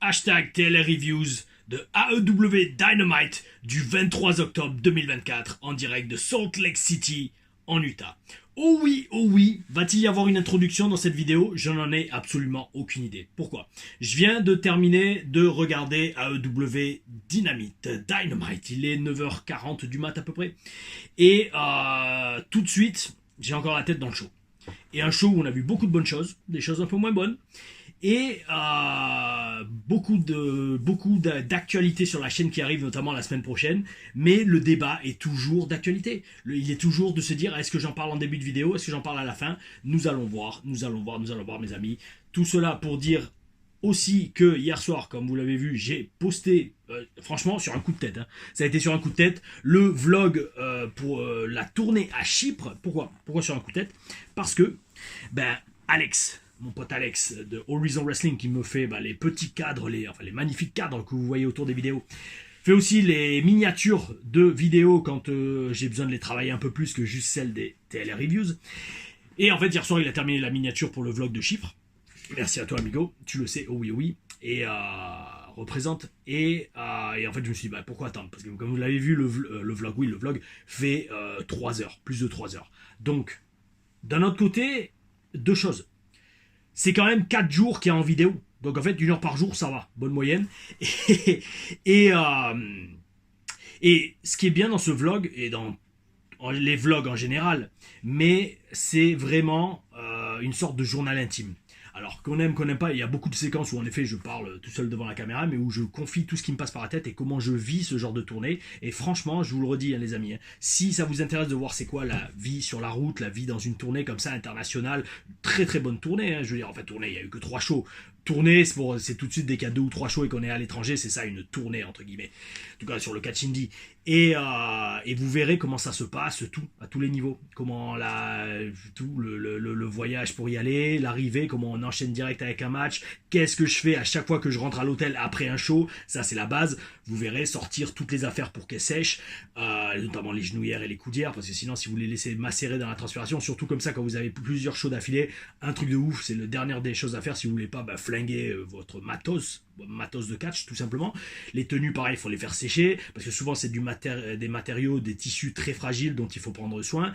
Hashtag TLR Reviews de AEW Dynamite du 23 octobre 2024 en direct de Salt Lake City en Utah. Oh oui, va-t-il y avoir une introduction dans cette vidéo? Je n'en ai absolument aucune idée. Pourquoi? Je viens de terminer de regarder AEW Dynamite. Il est 9h40 du mat à peu près. Et tout de suite, j'ai encore la tête dans le show. Et un show où on a vu beaucoup de bonnes choses, des choses un peu moins bonnes. Et beaucoup d'actualités sur la chaîne qui arrive notamment la semaine prochaine, mais le débat est toujours d'actualité. Il est toujours de se dire est-ce que j'en parle en début de vidéo, est-ce que j'en parle à la fin. Nous allons voir mes amis. Tout cela pour dire aussi que hier soir, comme vous l'avez vu, j'ai posté, franchement sur un coup de tête, ça a été sur un coup de tête, le vlog pour la tournée à Chypre. Pourquoi sur un coup de tête? Parce que, Alex, mon pote Alex de Horizon Wrestling qui me fait les petits cadres, les magnifiques cadres que vous voyez autour des vidéos, fait aussi les miniatures de vidéos quand j'ai besoin de les travailler un peu plus que juste celles des TLR Reviews. Et en fait hier soir il a terminé la miniature pour le vlog de Chypre. Merci à toi amigo, tu le sais, oh oui. Et représente. Et en fait je me suis dit pourquoi attendre? Parce que comme vous l'avez vu le vlog fait 3 heures, plus de 3 heures. Donc d'un autre côté, deux choses. C'est quand même 4 jours qu'il y a en vidéo. Donc en fait, 1 heure par jour, ça va. Bonne moyenne. Et ce qui est bien dans ce vlog, et dans les vlogs en général, mais c'est vraiment une sorte de journal intime. Alors qu'on aime, qu'on n'aime pas, il y a beaucoup de séquences où en effet je parle tout seul devant la caméra, mais où je confie tout ce qui me passe par la tête et comment je vis ce genre de tournée. Et franchement, je vous le redis les amis, si ça vous intéresse de voir c'est quoi la vie sur la route, la vie dans une tournée comme ça internationale, très très bonne tournée, je veux dire en fait tournée, il n'y a eu que 3 shows. Tournée, c'est tout de suite dès qu'il y a 2 ou 3 shows et qu'on est à l'étranger, c'est ça une tournée entre guillemets. En tout cas sur le catch indie. Et vous verrez comment ça se passe, tout, à tous les niveaux. Comment le voyage pour y aller, l'arrivée, comment on enchaîne direct avec un match, qu'est-ce que je fais à chaque fois que je rentre à l'hôtel après un show, ça c'est la base. Vous verrez sortir toutes les affaires pour qu'elles sèchent, notamment les genouillères et les coudières, parce que sinon si vous les laissez macérer dans la transpiration, surtout comme ça quand vous avez plusieurs shows d'affilée, un truc de ouf, c'est le dernier des choses à faire si vous voulez pas flinguer votre matos de catch tout simplement. Les tenues pareil, il faut les faire sécher, parce que souvent c'est des matériaux, des tissus très fragiles dont il faut prendre soin.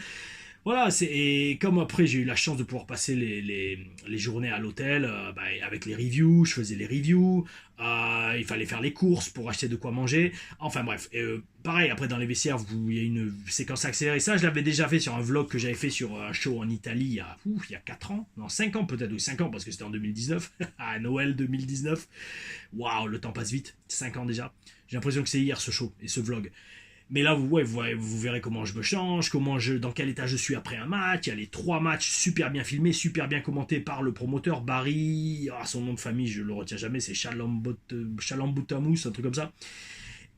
Voilà, et comme après j'ai eu la chance de pouvoir passer les journées à l'hôtel avec les reviews, je faisais les reviews, il fallait faire les courses pour acheter de quoi manger, enfin bref, pareil après dans les vestiaires il y a une séquence accélérée, ça je l'avais déjà fait sur un vlog que j'avais fait sur un show en Italie il y a 4 ans, non 5 ans peut-être, oui 5 ans parce que c'était en 2019, à Noël 2019, waouh le temps passe vite, 5 ans déjà, j'ai l'impression que c'est hier ce show et ce vlog. Mais là, vous verrez comment je me change, dans quel état je suis après un match. Il y a les 3 matchs super bien filmés, super bien commentés par le promoteur Barry. Son nom de famille, je le retiens jamais, c'est Chalambutamous, un truc comme ça.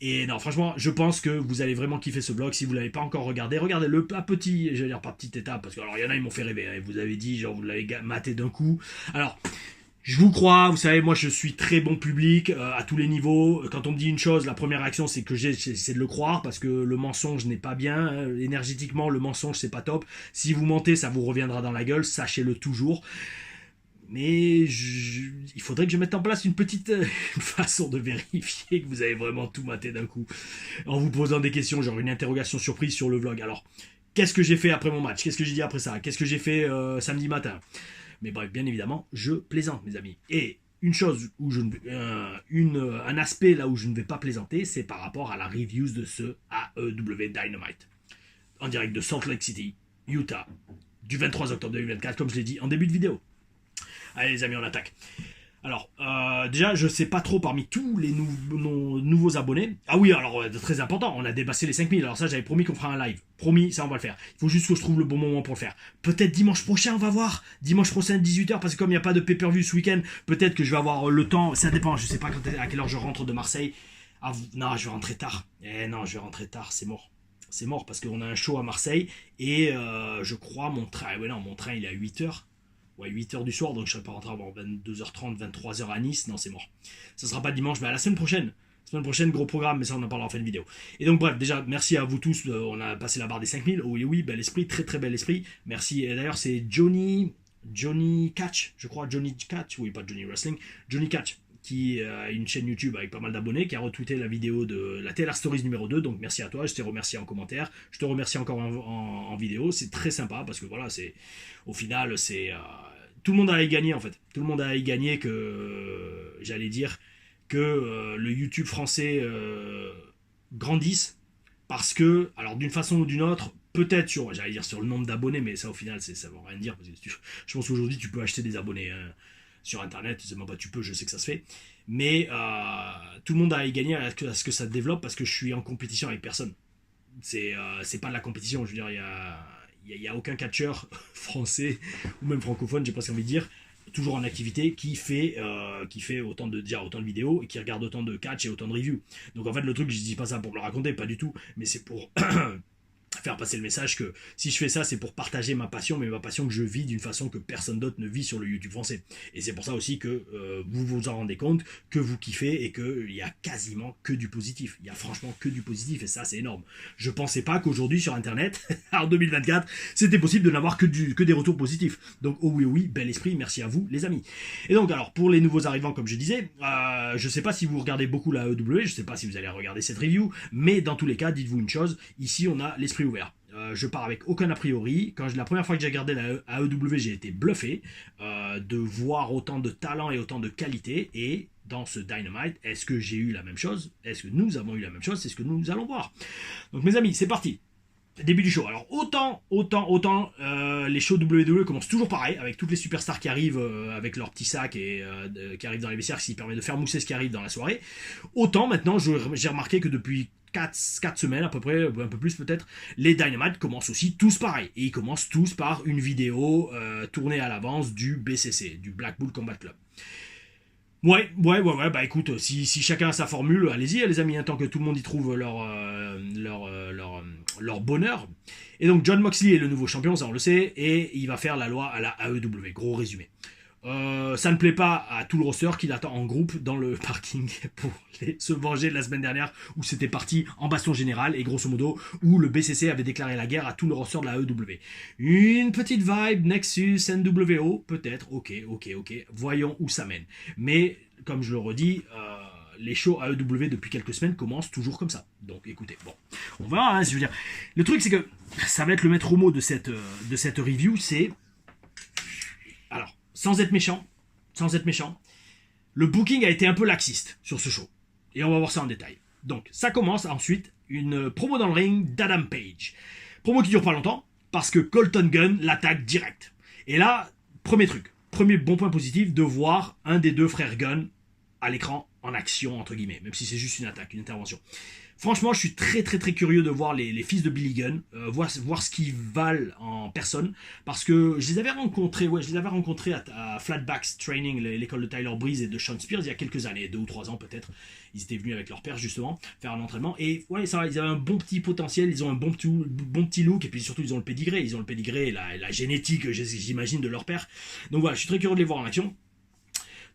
Et non, franchement, je pense que vous allez vraiment kiffer ce vlog. Si vous ne l'avez pas encore regardé, regardez-le à petit, je veux dire par petite étape, parce que alors il y en a, ils m'ont fait rêver. Vous avez dit, genre, vous l'avez maté d'un coup. Alors. Je vous crois, vous savez, moi je suis très bon public à tous les niveaux. Quand on me dit une chose, la première réaction c'est de le croire parce que le mensonge n'est pas bien. Énergétiquement, le mensonge c'est pas top. Si vous mentez, ça vous reviendra dans la gueule, sachez-le toujours. Mais il faudrait que je mette en place une petite façon de vérifier que vous avez vraiment tout maté d'un coup. En vous posant des questions, genre une interrogation surprise sur le vlog. Alors, qu'est-ce que j'ai fait après mon match? Qu'est-ce que j'ai dit après ça? Qu'est-ce que j'ai fait samedi matin? Mais bref, bien évidemment, je plaisante, mes amis. Et une chose où un aspect là où je ne vais pas plaisanter, c'est par rapport à la reviews de ce AEW Dynamite. En direct de Salt Lake City, Utah, du 23 octobre 2024, comme je l'ai dit en début de vidéo. Allez les amis, on attaque. Alors, déjà, je sais pas trop parmi tous les nouveaux abonnés. Ah oui, alors, très important, on a dépassé les 5000. Alors ça, j'avais promis qu'on fera un live. Promis, ça, on va le faire. Il faut juste que je trouve le bon moment pour le faire. Peut-être dimanche prochain, on va voir. Dimanche prochain, 18h, parce que comme il n'y a pas de pay-per-view ce week-end, peut-être que je vais avoir le temps. Ça dépend, je sais pas à quelle heure je rentre de Marseille. Non, je vais rentrer tard. Non, je vais rentrer tard, c'est mort. C'est mort, parce qu'on a un show à Marseille. Et je crois, mon train il est à 8h. Ouais, 8h du soir, donc je serai pas rentré avant 22h30, 23h à Nice. Non, c'est mort. Ça sera pas dimanche, mais à la semaine prochaine. La semaine prochaine, gros programme, mais ça on en parlera en fin de vidéo. Et donc bref, déjà, merci à vous tous. On a passé la barre des 5000. Oh oui, bel esprit, très très bel esprit. Merci. Et d'ailleurs, c'est Johnny Catch, je crois, Johnny Catch. Oui, pas Johnny Wrestling. Johnny Catch qui a une chaîne YouTube avec pas mal d'abonnés, qui a retweeté la vidéo de la Taylor Stories numéro 2, donc merci à toi, je t'ai remercié en commentaire, je te remercie encore en vidéo, c'est très sympa, parce que voilà, c'est au final, c'est... tout le monde a à y gagner en fait, tout le monde a à y gagner que, j'allais dire, que le YouTube français grandisse, parce que, alors d'une façon ou d'une autre, peut-être sur, j'allais dire sur le nombre d'abonnés, mais ça au final, ça veut rien dire, parce que je pense qu'aujourd'hui tu peux acheter des abonnés hein, sur internet, c'est même pas tu peux, je sais que ça se fait, mais tout le monde a à y gagner à ce que ça se développe, parce que je suis en compétition avec personne. C'est pas de la compétition, je veux dire, il y a aucun catcheur français, ou même francophone, j'ai presque envie de dire, toujours en activité, qui fait autant de vidéos et qui regarde autant de catch et autant de reviews. Donc en fait le truc, je dis pas ça pour me le raconter, pas du tout, mais c'est pour faire passer le message que si je fais ça, c'est pour partager ma passion, mais ma passion que je vis d'une façon que personne d'autre ne vit sur le YouTube français. Et c'est pour ça aussi que vous vous en rendez compte, que vous kiffez et qu'il y a quasiment que du positif. Il y a franchement que du positif et ça, c'est énorme. Je pensais pas qu'aujourd'hui sur Internet, en 2024, c'était possible de n'avoir que des retours positifs. Donc, oh oui, oh oui, bel esprit, merci à vous, les amis. Et donc, alors, pour les nouveaux arrivants, comme je disais, je sais pas si vous regardez beaucoup la AEW, je sais pas si vous allez regarder cette review, mais dans tous les cas, dites-vous une chose, ici, on a l'esprit ouvert. Je pars avec aucun a priori. La première fois que j'ai regardé la AEW, j'ai été bluffé de voir autant de talent et autant de qualité. Et dans ce Dynamite, est-ce que j'ai eu la même chose? Est-ce que nous avons eu la même chose? C'est ce que nous allons voir. Donc mes amis, c'est parti. Début du show. Alors autant les shows WWE commencent toujours pareil, avec toutes les superstars qui arrivent avec leur petit sac et qui arrivent dans les vestiaires, qui permet de faire mousser ce qui arrive dans la soirée. Autant maintenant, j'ai remarqué que depuis 4 semaines à peu près, un peu plus peut-être, les Dynamite commencent aussi tous pareil. Et ils commencent tous par une vidéo tournée à l'avance du BCC, du Black Bull Combat Club. Ouais, bah écoute, si chacun a sa formule, allez-y les amis, hein, tant que tout le monde y trouve leur bonheur. Et donc Jon Moxley est le nouveau champion, ça on le sait, et il va faire la loi à la AEW, gros résumé. Ça ne plaît pas à tout le roster qui l'attend en groupe dans le parking pour se venger de la semaine dernière où c'était parti en baston général et grosso modo où le BCC avait déclaré la guerre à tout le roster de la AEW. Une petite vibe Nexus, NWO, peut-être, ok, voyons où ça mène. Mais comme je le redis, les shows AEW depuis quelques semaines commencent toujours comme ça. Donc écoutez, bon, on verra, hein, je veux dire. Le truc c'est que ça va être le maître mot de cette review, c'est... Alors, sans être méchant, le booking a été un peu laxiste sur ce show. Et on va voir ça en détail. Donc, ça commence ensuite une promo dans le ring d'Adam Page. Promo qui dure pas longtemps, parce que Colton Gunn l'attaque direct. Et là, premier bon point positif, de voir un des deux frères Gunn à l'écran en action, entre guillemets, même si c'est juste une attaque, une intervention. Franchement, je suis très curieux de voir les fils de Billy Gunn, voir ce qu'ils valent en personne, parce que je les avais rencontrés à Flatbacks Training, l'école de Tyler Breeze et de Sean Spears, il y a quelques années, 2 ou 3 ans peut-être. Ils étaient venus avec leur père justement faire un entraînement, et ouais, ça va, ils avaient un bon petit potentiel, ils ont un bon petit look, et puis surtout ils ont le pédigré et la génétique, j'imagine, de leur père. Donc voilà, je suis très curieux de les voir en action.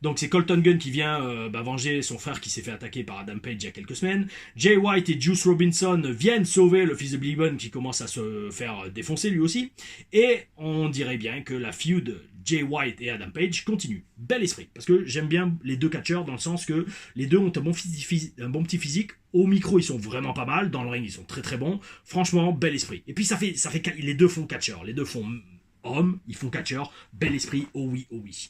Donc c'est Colton Gunn qui vient venger son frère qui s'est fait attaquer par Adam Page il y a quelques semaines. Jay White et Juice Robinson viennent sauver le fils de Billy Gunn qui commence à se faire défoncer lui aussi. Et on dirait bien que la feud Jay White et Adam Page continue. Bel esprit. Parce que j'aime bien les deux catcheurs dans le sens que les deux ont un bon petit physique. Au micro, ils sont vraiment pas mal. Dans le ring, ils sont très bons. Franchement, bel esprit. Et puis les deux font catcheur. Les deux font hommes, ils font catcheur. Bel esprit, oh oui, oh oui.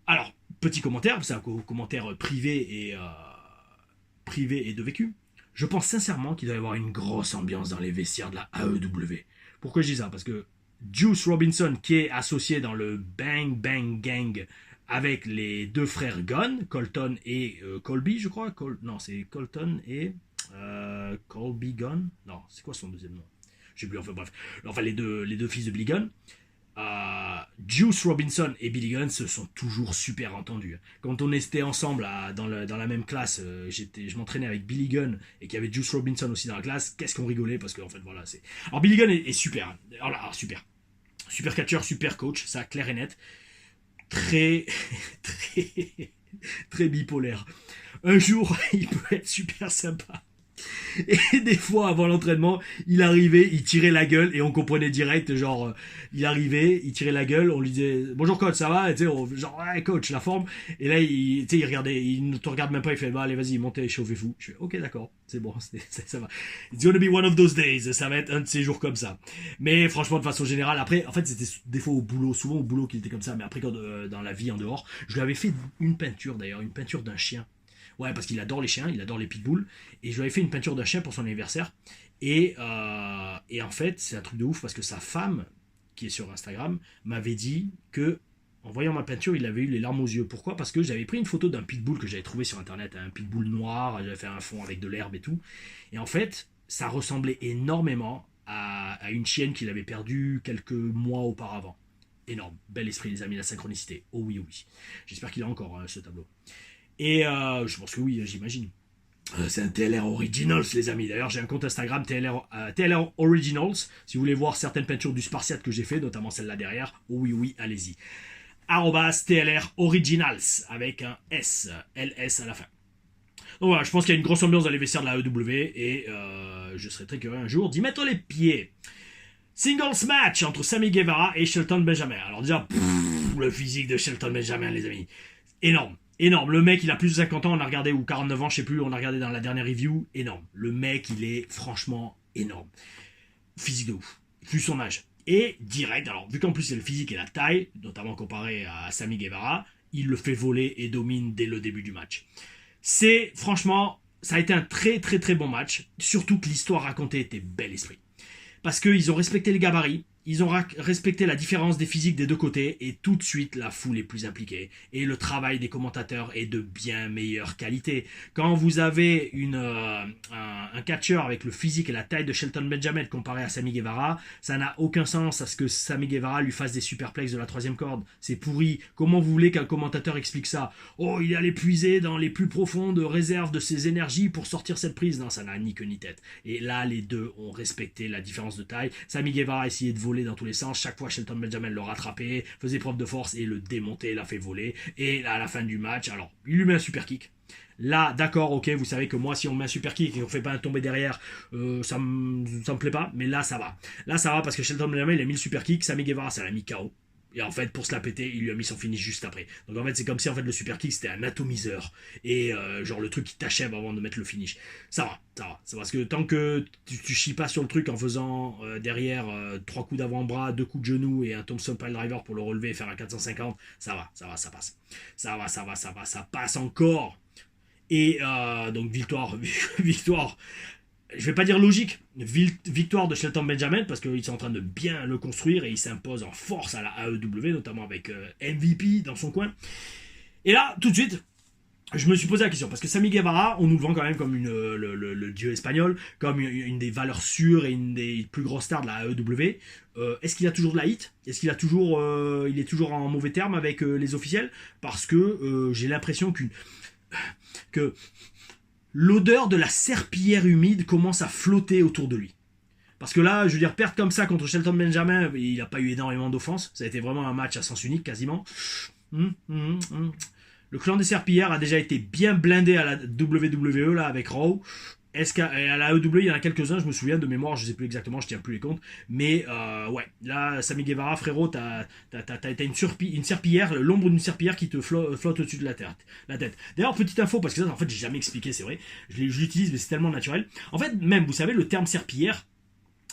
Alors, petit commentaire, c'est un commentaire privé et de vécu. Je pense sincèrement qu'il doit y avoir une grosse ambiance dans les vestiaires de la AEW. Pourquoi je dis ça? Parce que Juice Robinson, qui est associé dans le Bang Bang Gang avec les deux frères Gunn, Colton et Colby, je crois. Non, c'est Colton et Colby Gunn. Non, c'est quoi son deuxième nom? J'ai oublié, enfin bref. Enfin, les deux fils de Billy Gunn. Juice Robinson et Billy Gunn se sont toujours super entendus. Quand on était ensemble dans la même classe, je m'entraînais avec Billy Gunn et qu'il y avait Juice Robinson aussi dans la classe, qu'est-ce qu'on rigolait parce que en fait voilà c'est. Alors Billy Gunn est super. Alors super catcheur, super coach, ça clair et net. Très très bipolaire. Un jour il peut être super sympa. Et des fois, avant l'entraînement, il arrivait, il tirait la gueule et on comprenait direct, genre, il arrivait, il tirait la gueule, on lui disait bonjour coach, ça va, et tu sais, genre ouais coach, la forme. Et là, tu sais, il regardait, il ne te regarde même pas, il fait bah allez vas-y, montez, chauffez-vous. Je fais ok d'accord, c'est bon, ça va. It's gonna be one of those days, ça va être un de ces jours comme ça. Mais franchement, de façon générale, après, en fait, c'était des fois au boulot, souvent au boulot qu'il était comme ça, mais après quand dans la vie en dehors, je lui avais fait une peinture d'ailleurs, une peinture d'un chien. Ouais, parce qu'il adore les chiens, il adore les pitbulls. Et je lui avais fait une peinture d'un chien pour son anniversaire. Et en fait, c'est un truc de ouf parce que sa femme, qui est sur Instagram, m'avait dit que, en voyant ma peinture, il avait eu les larmes aux yeux. Pourquoi? Parce que j'avais pris une photo d'un pitbull que j'avais trouvé sur internet, un pitbull noir, j'avais fait un fond avec de l'herbe et tout. Et en fait, ça ressemblait énormément à une chienne qu'il avait perdue quelques mois auparavant. Énorme, bel esprit les amis, la synchronicité. Oh oui, oh oui. J'espère qu'il a encore ce tableau. Et je pense que oui, j'imagine. C'est un TLR Originals, les amis. D'ailleurs, j'ai un compte Instagram TLR Originals. Si vous voulez voir certaines peintures du Spartiate que j'ai fait, notamment celle-là derrière, oh oui, oui, allez-y. @TLR Originals avec un S, LS à la fin. Donc voilà, je pense qu'il y a une grosse ambiance dans les vestiaires de la AEW et je serais très curieux un jour d'y mettre les pieds. Singles match entre Sammy Guevara et Shelton Benjamin. Alors déjà, le physique de Shelton Benjamin, les amis. Énorme. Énorme. Le mec, il a plus de 50 ans, on a regardé, ou 49 ans, je sais plus, on a regardé dans la dernière review. Énorme. Le mec, il est franchement énorme. Physique de ouf. Vu son âge. Et direct, alors, vu qu'en plus c'est le physique et la taille, notamment comparé à Sammy Guevara, il le fait voler et domine dès le début du match. C'est, franchement, ça a été un très très très bon match. Surtout que l'histoire racontée était bel esprit. Parce qu'ils ont respecté les gabarits, ils ont respecté la différence des physiques des deux côtés, et tout de suite la foule est plus impliquée. Et le travail des commentateurs est de bien meilleure qualité. Quand vous avez un catcheur avec le physique et la taille de Shelton Benjamin comparé à Sammy Guevara, ça n'a aucun sens à ce que Sammy Guevara lui fasse des superplexes de la troisième corde. C'est pourri. Comment vous voulez qu'un commentateur explique ça? Oh, il allait puiser dans les plus profondes réserves de ses énergies pour sortir cette prise. Non, ça n'a ni queue ni tête. Et là, les deux ont respecté la différence de taille. Sammy Guevara a essayé de voler dans tous les sens. Chaque fois, Shelton Benjamin le rattrapait, faisait preuve de force et le démontait, l'a fait voler. Et là, à la fin du match, alors, il lui met un super kick. Là, d'accord, ok, vous savez que moi, si on met un super kick et qu'on fait pas un tombé derrière, ça me plaît pas, mais là, ça va. Là, ça va parce que Shelton Benjamin, il a mis le super kick, Sammy Guevara, ça l'a mis KO. Et en fait, pour se la péter, il lui a mis son finish juste après. Donc en fait, c'est comme si en fait le super kick c'était un atomiseur. Et genre le truc qui t'achève avant de mettre le finish. Ça va. Parce que tant que tu chies pas sur le truc en faisant derrière 3 coups d'avant-bras, 2 coups de genou et un Thompson Pile Driver pour le relever et faire un 450, ça va, ça passe. Ça passe encore. Et donc victoire. Je vais pas dire logique, victoire de Shelton Benjamin parce qu'ils sont en train de bien le construire et il s'impose en force à la AEW, notamment avec MVP dans son coin. Et là, tout de suite, je me suis posé la question parce que Sammy Guevara, on nous le vend quand même comme le dieu espagnol, comme une des valeurs sûres et une des plus grosses stars de la AEW. Est-ce qu'il a toujours de la hit? Est-ce qu'il a toujours, il est toujours en mauvais terme avec les officiels? Parce que j'ai l'impression que l'odeur de la serpillière humide commence à flotter autour de lui. Parce que là, je veux dire, perdre comme ça contre Shelton Benjamin, il n'a pas eu énormément d'offenses. Ça a été vraiment un match à sens unique, quasiment. Le clan des serpillères a déjà été bien blindé à la WWE, là, avec Raw. Est-ce qu'à la AEW, il y en a quelques-uns, je me souviens de mémoire, je sais plus exactement, je tiens plus les comptes. Mais ouais, là, Sammy Guevara, frérot, t'as une serpillière, l'ombre d'une serpillière qui te flotte au-dessus de la tête. D'ailleurs, petite info, parce que ça, en fait, j'ai jamais expliqué, c'est vrai. Je l'utilise, mais c'est tellement naturel. En fait, même, vous savez, le terme serpillière,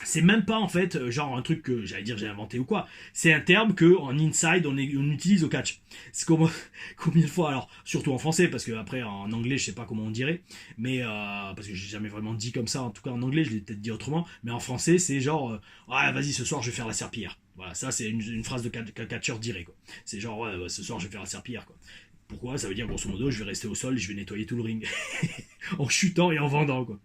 c'est même pas en fait genre un truc que j'allais dire j'ai inventé ou quoi. C'est un terme que en inside on utilise au catch. C'est combien de fois, alors surtout en français parce que après en anglais je sais pas comment on dirait, mais parce que j'ai jamais vraiment dit comme ça, en tout cas en anglais je l'ai peut-être dit autrement, mais en français c'est genre ouais vas-y ce soir je vais faire la serpillière. Voilà, ça c'est une phrase de catcheur dirait quoi. C'est genre ouais, ce soir je vais faire la serpillière quoi. Pourquoi? Ça veut dire grosso modo je vais rester au sol et je vais nettoyer tout le ring en chutant et en vendant quoi.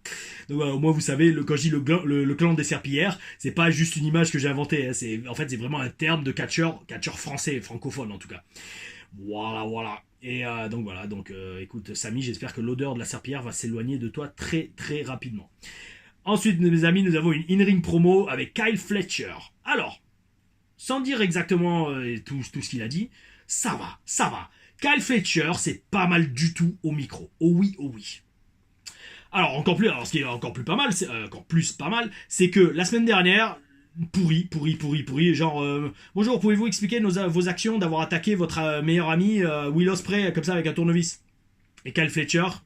Donc au moins vous savez, quand je dis le clan des serpillères, c'est pas juste une image que j'ai inventée, hein, c'est vraiment un terme de catcheur français, francophone en tout cas. Voilà. Et donc écoute Samy, j'espère que l'odeur de la serpillière va s'éloigner de toi très très rapidement. Ensuite mes amis, nous avons une in-ring promo avec Kyle Fletcher. Alors, sans dire exactement tout ce qu'il a dit, ça va. Kyle Fletcher, c'est pas mal du tout au micro. Oh oui. Alors ce qui est encore plus pas mal, c'est que la semaine dernière, pourri, genre bonjour, pouvez-vous expliquer vos actions d'avoir attaqué votre meilleur ami Will Ospreay comme ça avec un tournevis. Et Kyle Fletcher, tu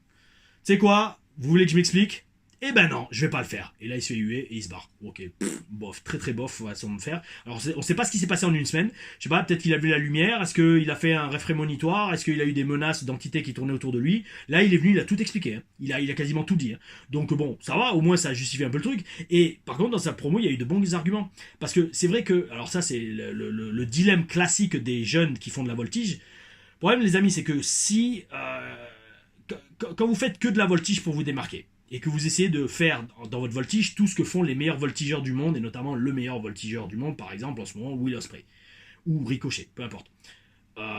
sais quoi, vous voulez que je m'explique? Eh ben non, je vais pas le faire. Et là, il se fait huer et il se barre. Ok, bof, très bof, façon de faire. Alors, on sait pas ce qui s'est passé en une semaine. Je sais pas, peut-être qu'il a vu la lumière. Est-ce qu'il a fait un réfrémonitoire? Est-ce qu'il a eu des menaces d'entités qui tournaient autour de lui? Là, il est venu, il a tout expliqué. Hein. Il a quasiment tout dit. Hein. Donc bon, ça va, au moins ça justifie un peu le truc. Et par contre, dans sa promo, il y a eu de bons arguments. Parce que c'est vrai que, alors ça, c'est le dilemme classique des jeunes qui font de la voltige. Le problème, les amis, c'est que si quand vous faites que de la voltige pour vous démarquer, et que vous essayez de faire dans votre voltige tout ce que font les meilleurs voltigeurs du monde, et notamment le meilleur voltigeur du monde, par exemple, en ce moment, Will Ospreay. Ou Ricochet, peu importe.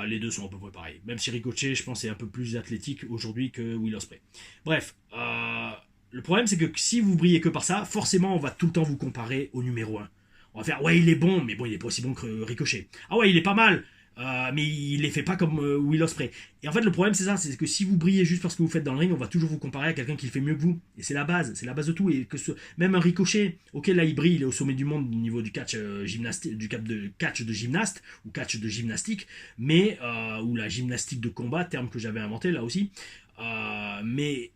Les deux sont à peu près pareils. Même si Ricochet, je pense, est un peu plus athlétique aujourd'hui que Will Ospreay. Bref, le problème, c'est que si vous brillez que par ça, forcément, on va tout le temps vous comparer au numéro 1. On va faire, ouais, il est bon, mais bon, il est pas aussi bon que Ricochet. Ah ouais, il est pas mal, mais il les fait pas comme Will Ospreay. Et en fait, le problème, c'est ça, c'est que si vous brillez juste parce que vous faites dans le ring, on va toujours vous comparer à quelqu'un qui le fait mieux que vous. Et c'est la base de tout. Et que même un Ricochet, ok, là, il brille, il est au sommet du monde au niveau du catch gymnastique, catch de gymnaste ou catch de gymnastique, mais ou la gymnastique de combat, terme que j'avais inventé là aussi. Mais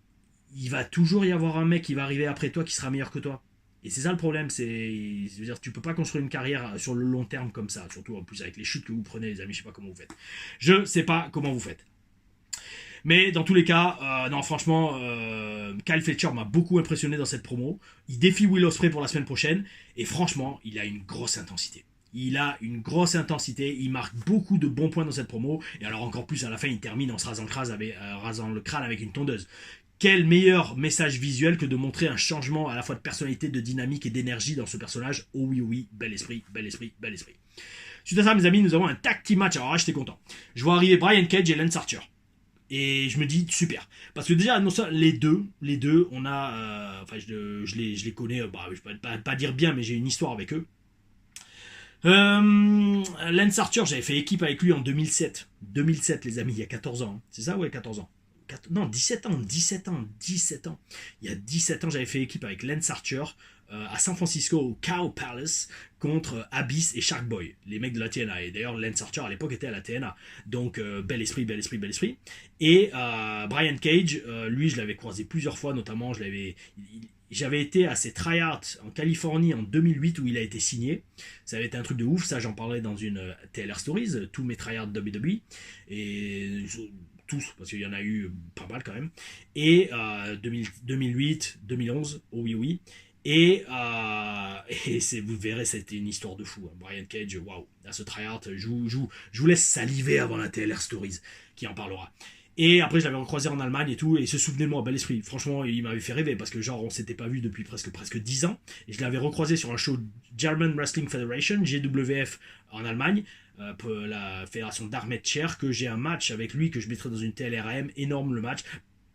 il va toujours y avoir un mec qui va arriver après toi qui sera meilleur que toi. Et c'est ça le problème, je veux dire, tu peux pas construire une carrière sur le long terme comme ça, surtout en plus avec les chutes que vous prenez, les amis, je sais pas comment vous faites. Je sais pas comment vous faites. Mais dans tous les cas, non, franchement, Kyle Fletcher m'a beaucoup impressionné dans cette promo. Il défie Will Ospreay pour la semaine prochaine, et franchement, il a une grosse intensité. Il marque beaucoup de bons points dans cette promo, et alors encore plus à la fin, il termine en se rasant le crâne avec une tondeuse. Quel meilleur message visuel que de montrer un changement à la fois de personnalité, de dynamique et d'énergie dans ce personnage. Oh oui, bel esprit. Suite à ça, mes amis, nous avons un tag team match. Alors là, j'étais content. Je vois arriver Brian Cage et Lance Archer. Et je me dis, super. Parce que déjà, non, ça, les deux, on a... Enfin, je les connais, je peux pas dire bien, mais j'ai une histoire avec eux. Lance Archer, j'avais fait équipe avec lui en 2007. 2007, les amis, il y a 14 ans. Hein. C'est ça, ouais, 14 ans. Non, 17 ans. Il y a 17 ans, j'avais fait équipe avec Lance Archer à San Francisco au Cow Palace contre Abyss et Shark Boy, les mecs de la TNA. Et d'ailleurs, Lance Archer à l'époque était à la TNA. Donc, bel esprit. Et Brian Cage, lui, je l'avais croisé plusieurs fois, notamment, j'avais été à ses tryouts en Californie en 2008 où il a été signé. Ça avait été un truc de ouf, ça j'en parlais dans une TLR Stories, tous mes tryouts WWE. Et tous, parce qu'il y en a eu pas mal quand même. Et 2008, 2011, oh oui. Et vous verrez, c'était une histoire de fou. Hein. Brian Cage, waouh, à ce tryout, je vous laisse saliver avant la TLR Stories, qui en parlera. Et après, je l'avais recroisé en Allemagne et tout, et il se souvenait de moi, bel esprit. Franchement, il m'avait fait rêver, parce que genre, on s'était pas vu depuis presque 10 ans. Et je l'avais recroisé sur un show German Wrestling Federation, GWF, en Allemagne, pour la fédération d'Ahmed Cher, que j'ai un match avec lui, que je mettrai dans une TLRM, énorme le match.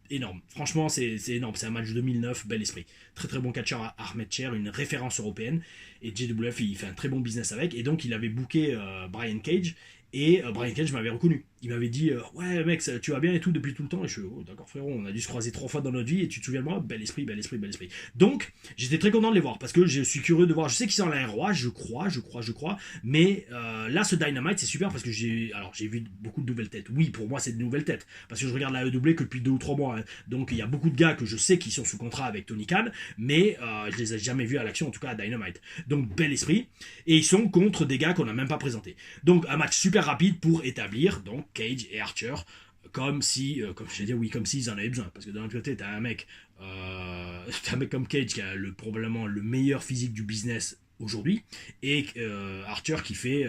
Énorme, franchement c'est énorme, c'est un match 2009, bel esprit. Très bon catcheur à Ahmed Cher, une référence européenne, et JWF il fait un très bon business avec, et donc il avait booké Brian Cage, et Brian Cage m'avait reconnu. Il m'avait dit ouais mec, tu vas bien et tout depuis tout le temps, et je suis oh, d'accord frérot, on a dû se croiser 3 fois dans notre vie, et tu te souviens de moi, bel esprit. Donc j'étais très content de les voir, parce que je suis curieux de voir, je sais qu'ils sont à la ROH, je crois, mais là ce Dynamite c'est super, parce que j'ai vu beaucoup de nouvelles têtes. Oui, pour moi c'est de nouvelles têtes, parce que je regarde la EW que depuis 2 ou 3 mois, hein. Donc il y a beaucoup de gars que je sais qui sont sous contrat avec Tony Khan, mais je les ai jamais vus à l'action, en tout cas à Dynamite. Donc bel esprit, et ils sont contre des gars qu'on n'a même pas présentés. Donc un match super rapide pour établir donc Cage et Archer comme s'ils en avaient besoin, parce que d'un autre côté t'as un mec comme Cage qui a probablement le meilleur physique du business aujourd'hui, et Archer qui fait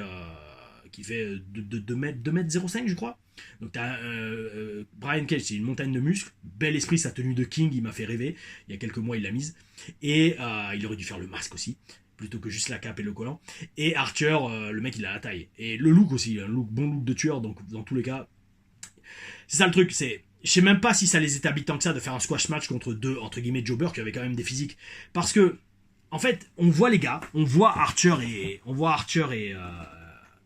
2m05 je crois. Donc t'as Brian Cage, c'est une montagne de muscles, bel esprit, sa tenue de King, il m'a fait rêver, il y a quelques mois il l'a mise, et il aurait dû faire le masque aussi, plutôt que juste la cape et le collant. Et Archer, le mec il a la taille, et le look aussi, un bon look de tueur, donc dans tous les cas, c'est ça le truc, je sais même pas si ça les établit tant que ça de faire un squash match contre deux, entre guillemets, jobbers qui avaient quand même des physiques, parce que, en fait, on voit les gars, on voit Archer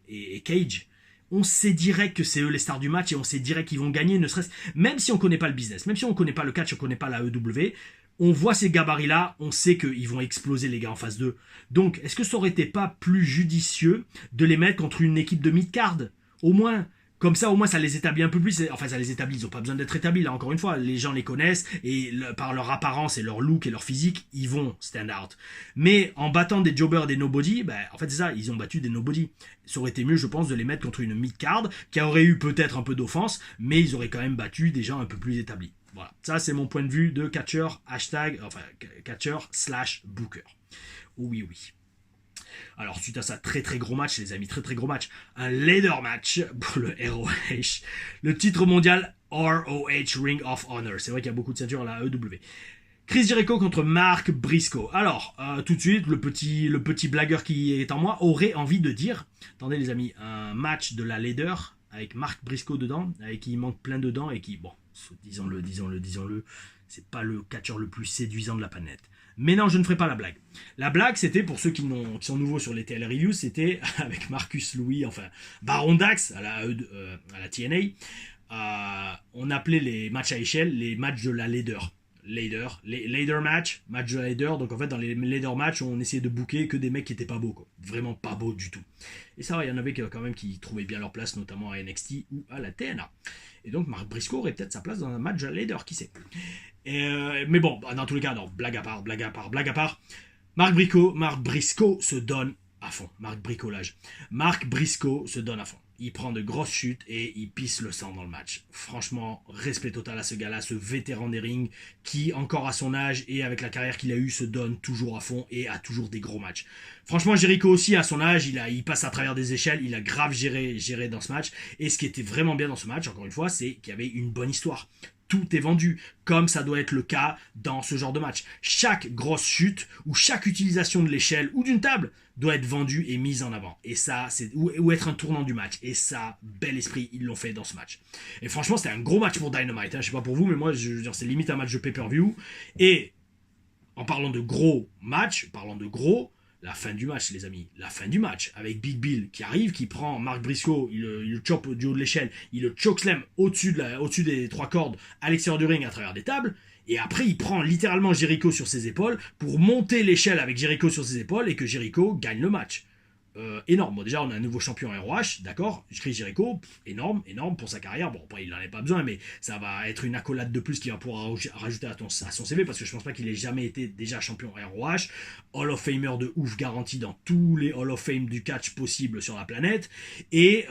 et Cage, on sait direct que c'est eux les stars du match et on sait direct qu'ils vont gagner, ne serait-ce même si on connaît pas le business, même si on connaît pas le catch, on connaît pas la EW, on voit ces gabarits-là, on sait qu'ils vont exploser les gars en face d'eux. Donc, est-ce que ça aurait été pas plus judicieux de les mettre contre une équipe de mid-card? Au moins, comme ça, au moins, ça les établit un peu plus. Enfin, ça les établit, ils n'ont pas besoin d'être établis, là, encore une fois. Les gens les connaissent, et par leur apparence et leur look et leur physique, ils vont stand out. Mais en battant des jobbers et des nobody, ben, en fait, c'est ça, ils ont battu des nobody. Ça aurait été mieux, je pense, de les mettre contre une mid-card, qui aurait eu peut-être un peu d'offense, mais ils auraient quand même battu des gens un peu plus établis. Voilà, ça c'est mon point de vue de catcher, catcher/booker. Oui, oui. Alors, suite à ça, très très gros match, les amis, très très gros match. Un ladder match pour le ROH. Le titre mondial ROH Ring of Honor. C'est vrai qu'il y a beaucoup de ceintures à la EW. Chris Jericho contre Mark Briscoe. Alors, tout de suite, le petit blagueur qui est en moi aurait envie de dire, attendez les amis, un match de la ladder avec Mark Briscoe dedans, avec qui il manque plein de dents et qui, bon, disons-le, c'est pas le catcheur le plus séduisant de la planète. Mais non, je ne ferai pas la blague. La blague, c'était, pour ceux qui sont nouveaux sur les TL Reviews, c'était avec Marcus Louis, enfin, Baron Dax, à la TNA. On appelait les matchs à échelle les matchs de la ladder. Ladder match de la ladder. Donc en fait, dans les ladder matchs, on essayait de booker que des mecs qui étaient pas beaux, quoi. Vraiment pas beaux du tout. Et ça, il y en avait quand même qui trouvaient bien leur place, notamment à NXT ou à la TNA. Et donc Mark Briscoe aurait peut-être sa place dans un match de la ladder, qui sait. Mais bon, dans tous les cas, non, blague à part. Mark Briscoe se donne à fond. Mark Briscoe se donne à fond. Il prend de grosses chutes et il pisse le sang dans le match. Franchement, respect total à ce gars-là, ce vétéran des rings qui, encore à son âge et avec la carrière qu'il a eue, se donne toujours à fond et a toujours des gros matchs. Franchement, Jericho aussi, à son âge, il passe à travers des échelles, il a grave géré dans ce match. Et ce qui était vraiment bien dans ce match, encore une fois, c'est qu'il y avait une bonne histoire. Tout est vendu, comme ça doit être le cas dans ce genre de match. Chaque grosse chute ou chaque utilisation de l'échelle ou d'une table doit être vendue et mise en avant. Et ça, c'est ou être un tournant du match. Et ça, bel esprit, ils l'ont fait dans ce match. Et franchement, c'était un gros match pour Dynamite. Hein. Je sais pas pour vous, mais moi, je veux dire, c'est limite un match de pay-per-view. Et en parlant de gros match, la fin du match, les amis. La fin du match, avec Big Bill qui arrive, qui prend Mark Briscoe, il le chope du haut de l'échelle, il le chokeslam au-dessus des 3 cordes, à l'extérieur du ring, à travers des tables, et après il prend littéralement Jericho sur ses épaules pour monter l'échelle avec Jericho sur ses épaules et que Jericho gagne le match. Énorme. Bon, déjà, on a un nouveau champion ROH, d'accord. Chris Jericho, énorme pour sa carrière. Bon, après, il n'en a pas besoin, mais ça va être une accolade de plus qu'il va pouvoir rajouter à son CV, parce que je pense pas qu'il ait jamais été déjà champion ROH. Hall of Famer de ouf, garanti dans tous les Hall of Fame du catch possible sur la planète. Et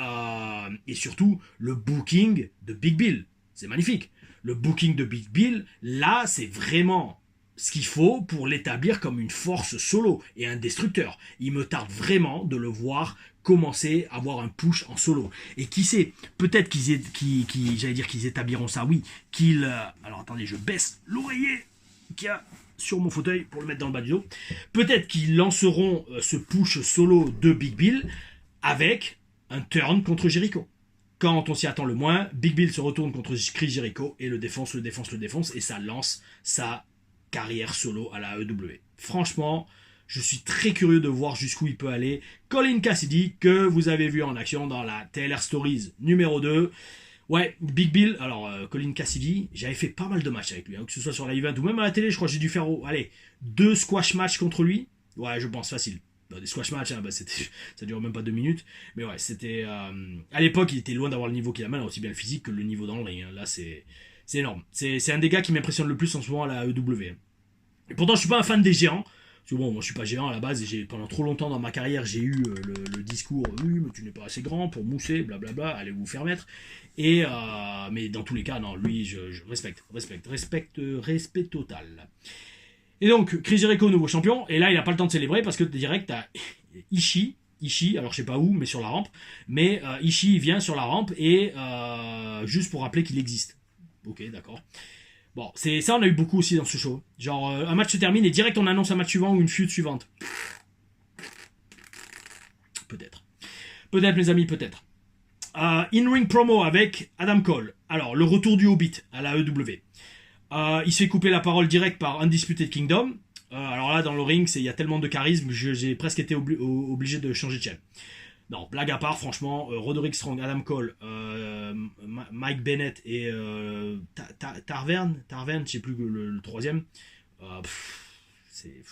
surtout, le booking de Big Bill. C'est magnifique. Le booking de Big Bill, là, c'est vraiment ce qu'il faut pour l'établir comme une force solo et un destructeur. Il me tarde vraiment de le voir commencer à avoir un push en solo. Et qui sait, peut-être qu'ils établiront ça, oui, alors attendez, je baisse l'oreiller qu'il y a sur mon fauteuil pour le mettre dans le bas du dos. Peut-être qu'ils lanceront ce push solo de Big Bill avec un turn contre Jericho. Quand on s'y attend le moins, Big Bill se retourne contre Chris Jericho et le défonce, et ça lance sa carrière solo à la EW. Franchement, je suis très curieux de voir jusqu'où il peut aller. Colin Cassidy, que vous avez vu en action dans la TLR Stories numéro 2. Ouais, Big Bill, alors Colin Cassidy, j'avais fait pas mal de matchs avec lui, hein, que ce soit sur la event ou même à la télé, je crois que j'ai dû faire 2 squash matchs contre lui. Ouais, je pense facile. Des squash matchs, hein, ça dure même pas 2 minutes. Mais ouais, c'était... à l'époque, il était loin d'avoir le niveau qu'il a maintenant, aussi bien le physique que le niveau dans le ring. Hein. Là, c'est énorme. C'est un des gars qui m'impressionne le plus en ce moment à la EW. Et pourtant, je suis pas un fan des géants. Parce que bon, moi je suis pas géant à la base et pendant trop longtemps dans ma carrière, j'ai eu le discours oui, mais tu n'es pas assez grand pour mousser, blablabla, allez vous faire mettre. Mais dans tous les cas, non, lui, je respect total. Et donc, Chris Jericho, nouveau champion, et là, il a pas le temps de célébrer parce que direct, t'as Ishii, alors je sais pas où, mais sur la rampe. Mais Ishii vient sur la rampe et juste pour rappeler qu'il existe. Ok, d'accord. Bon, c'est ça, on a eu beaucoup aussi dans ce show. Genre, un match se termine et direct on annonce un match suivant ou une feud suivante. Peut-être, mes amis, peut-être. In-ring promo avec Adam Cole. Alors, le retour du Hobbit à la EW. Il se fait couper la parole direct par Undisputed Kingdom. Alors là, dans le ring, il y a tellement de charisme que j'ai presque été obligé de changer de chaîne. Non, blague à part, franchement, Roderick Strong, Adam Cole, Mike Bennett et Tarverne, je sais plus le troisième. C'est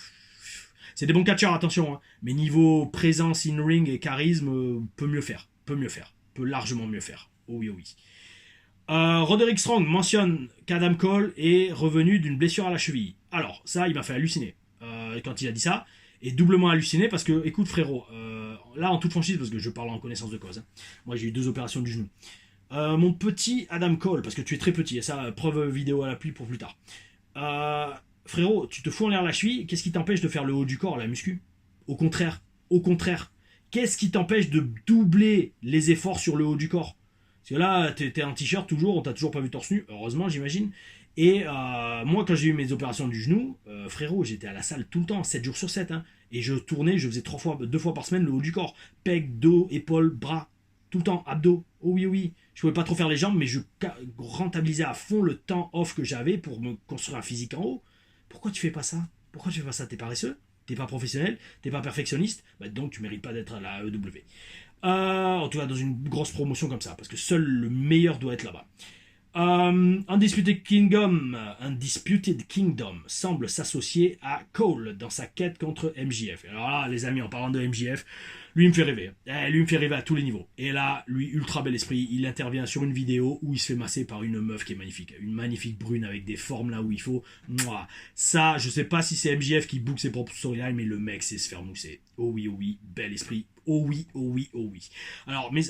c'est des bons catcheurs, attention, hein. Mais niveau présence in-ring et charisme, peut mieux faire. Peut mieux faire. Peut largement mieux faire. Oh oui, oh oui. Roderick Strong mentionne qu'Adam Cole est revenu d'une blessure à la cheville. Alors, ça, il m'a fait halluciner quand il a dit ça. Et doublement halluciné parce que, écoute frérot, là en toute franchise, parce que je parle en connaissance de cause, hein. Moi j'ai eu 2 opérations du genou. Mon petit Adam Cole, parce que tu es très petit, et ça, preuve vidéo à l'appui pour plus tard. Frérot, tu te fous en l'air la cheville, qu'est-ce qui t'empêche de faire le haut du corps, la muscu? Au contraire, qu'est-ce qui t'empêche de doubler les efforts sur le haut du corps? Parce que là, t'es en t-shirt toujours, on t'a toujours pas vu torse nu, heureusement j'imagine. Et moi, quand j'ai eu mes opérations du genou, frérot, j'étais à la salle tout le temps, 7 jours sur 7. Hein, et je tournais, je faisais 2 fois par semaine le haut du corps. Pec, dos, épaules, bras, tout le temps, abdos. Oh oui, oh oui. Je pouvais pas trop faire les jambes, mais je rentabilisais à fond le temps off que j'avais pour me construire un physique en haut. Pourquoi tu fais pas ça? Pourquoi tu fais pas ça? T'es paresseux? T'es pas professionnel? T'es pas perfectionniste? Bah donc tu mérites pas d'être à la EW. En tout cas, dans une grosse promotion comme ça, parce que seul le meilleur doit être là-bas. Undisputed Kingdom semble s'associer à Cole dans sa quête contre MJF. Alors là, les amis, en parlant de MJF, lui il me fait rêver. Lui il me fait rêver à tous les niveaux. Et là, lui, ultra bel esprit, il intervient sur une vidéo où il se fait masser par une meuf qui est magnifique. Une magnifique brune avec des formes là où il faut. Mouah. Ça, je sais pas si c'est MJF qui book ses propres storylines, mais le mec sait se faire mousser. Oh oui, bel esprit. Oh oui. Alors, mes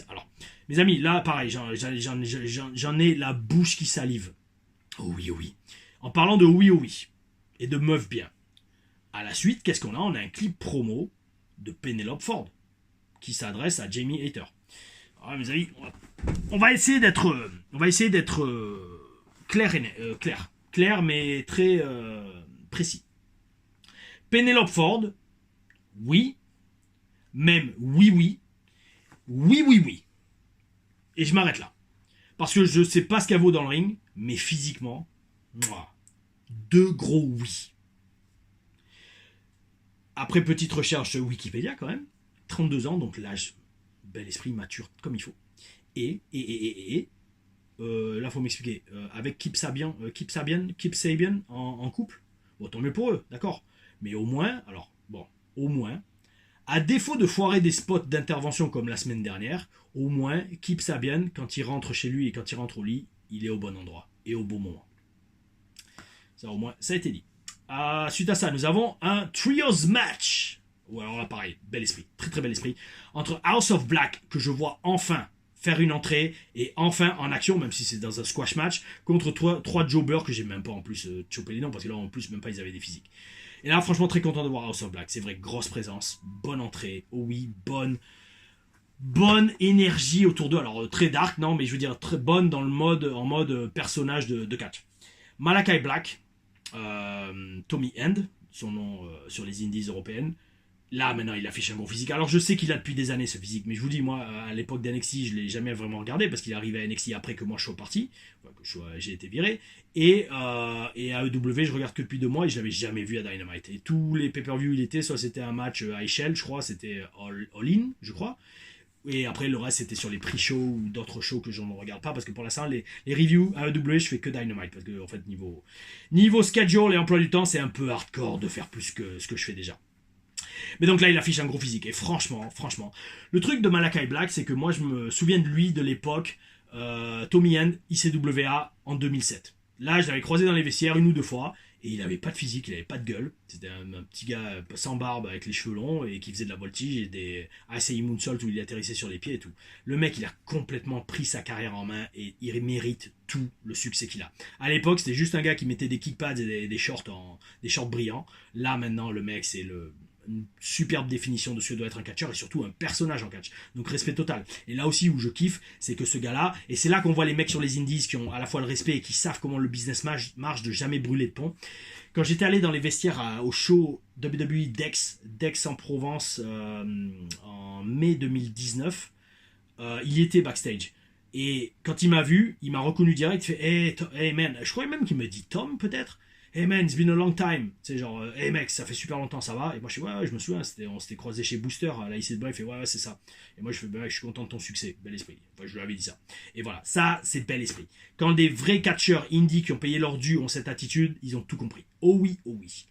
amis, là, pareil, j'en ai la bouche qui salive. Oh oui. En parlant de oui, et de meuf bien. À la suite, qu'est-ce qu'on a? On a un clip promo de Penelope Ford qui s'adresse à Jamie Hayter. Alors, mes amis, on va essayer d'être clair, mais très précis. Penelope Ford, oui, même oui. Et je m'arrête là. Parce que je sais pas ce qu'elle vaut dans le ring, mais physiquement, 2 gros oui. Après petite recherche Wikipédia quand même, 32 ans, donc l'âge, bel esprit, mature comme il faut. Et là faut m'expliquer, avec Kip Sabian en couple, bon tant mieux pour eux, d'accord. Mais au moins, à défaut de foirer des spots d'intervention comme la semaine dernière, au moins, Kip Sabian, quand il rentre chez lui et quand il rentre au lit, il est au bon endroit et au bon moment. Ça, au moins, ça a été dit. Suite à ça, nous avons un Trios match. Ou alors là, pareil, bel esprit, très bel esprit, entre House of Black, que je vois enfin faire une entrée et enfin en action, même si c'est dans un squash match, contre 3 jobbers que j'ai même pas en plus chopé les noms, parce que là en plus, même pas ils avaient des physiques. Et là, franchement, très content de voir House of Black. C'est vrai, grosse présence, bonne entrée, oh oui, bonne énergie autour d'eux. Alors, très dark, non, mais je veux dire, très bonne en mode personnage de catch. Malakai Black, Tommy End, son nom sur les indies européennes. Là, maintenant, il affiche un bon physique. Alors, je sais qu'il a depuis des années ce physique, mais je vous dis, moi, à l'époque d'NXT, je ne l'ai jamais vraiment regardé parce qu'il est arrivé à NXT après que moi je sois parti, enfin, que j'ai été viré. Et à EW, je regarde que depuis 2 mois et je l'avais jamais vu à Dynamite. Et tous les pay-per-view où il était, soit c'était un match à échelle, je crois, c'était All-In, je crois. Et après, le reste, c'était sur les pre-shows ou d'autres shows que je ne regarde pas parce que pour l'instant, les reviews à EW, je fais que Dynamite parce que, en fait, niveau schedule et emploi du temps, c'est un peu hardcore de faire plus que ce que je fais déjà. Mais donc là, il affiche un gros physique. Et franchement, le truc de Malakai Black, c'est que moi, je me souviens de lui de l'époque Tommy End, ICWA, en 2007. Là, je l'avais croisé dans les vestiaires 1 ou 2 fois. Et il avait pas de physique, il avait pas de gueule. C'était un petit gars sans barbe avec les cheveux longs et qui faisait de la voltige et des ACI Moonsault où il atterrissait sur les pieds et tout. Le mec, il a complètement pris sa carrière en main et il mérite tout le succès qu'il a. À l'époque, c'était juste un gars qui mettait des kickpads et des shorts brillants. Là, maintenant, le mec, c'est une superbe définition de ce que doit être un catcheur et surtout un personnage en catch. Donc respect total. Et là aussi où je kiffe, c'est que ce gars-là, et c'est là qu'on voit les mecs sur les indies qui ont à la fois le respect et qui savent comment le business marche de jamais brûler de pont. Quand j'étais allé dans les vestiaires au show WWE Dex en Provence en mai 2019, il y était backstage. Et quand il m'a vu, il m'a reconnu direct, il fait hey man, je croyais même qu'il me dit Tom peut-être. hey man, it's been a long time. Tu sais, genre, hey mec, ça fait super longtemps, ça va? Et moi, je suis, ouais, je me souviens, on s'était croisé chez Booster à la IC de Bref, et ouais, c'est ça. Et moi, je fais, bah, je suis content de ton succès, bel esprit. Enfin, je lui avais dit ça. Et voilà, ça, c'est bel esprit. Quand des vrais catcheurs indie qui ont payé leur dû ont cette attitude, ils ont tout compris. Oh oui, oh oui.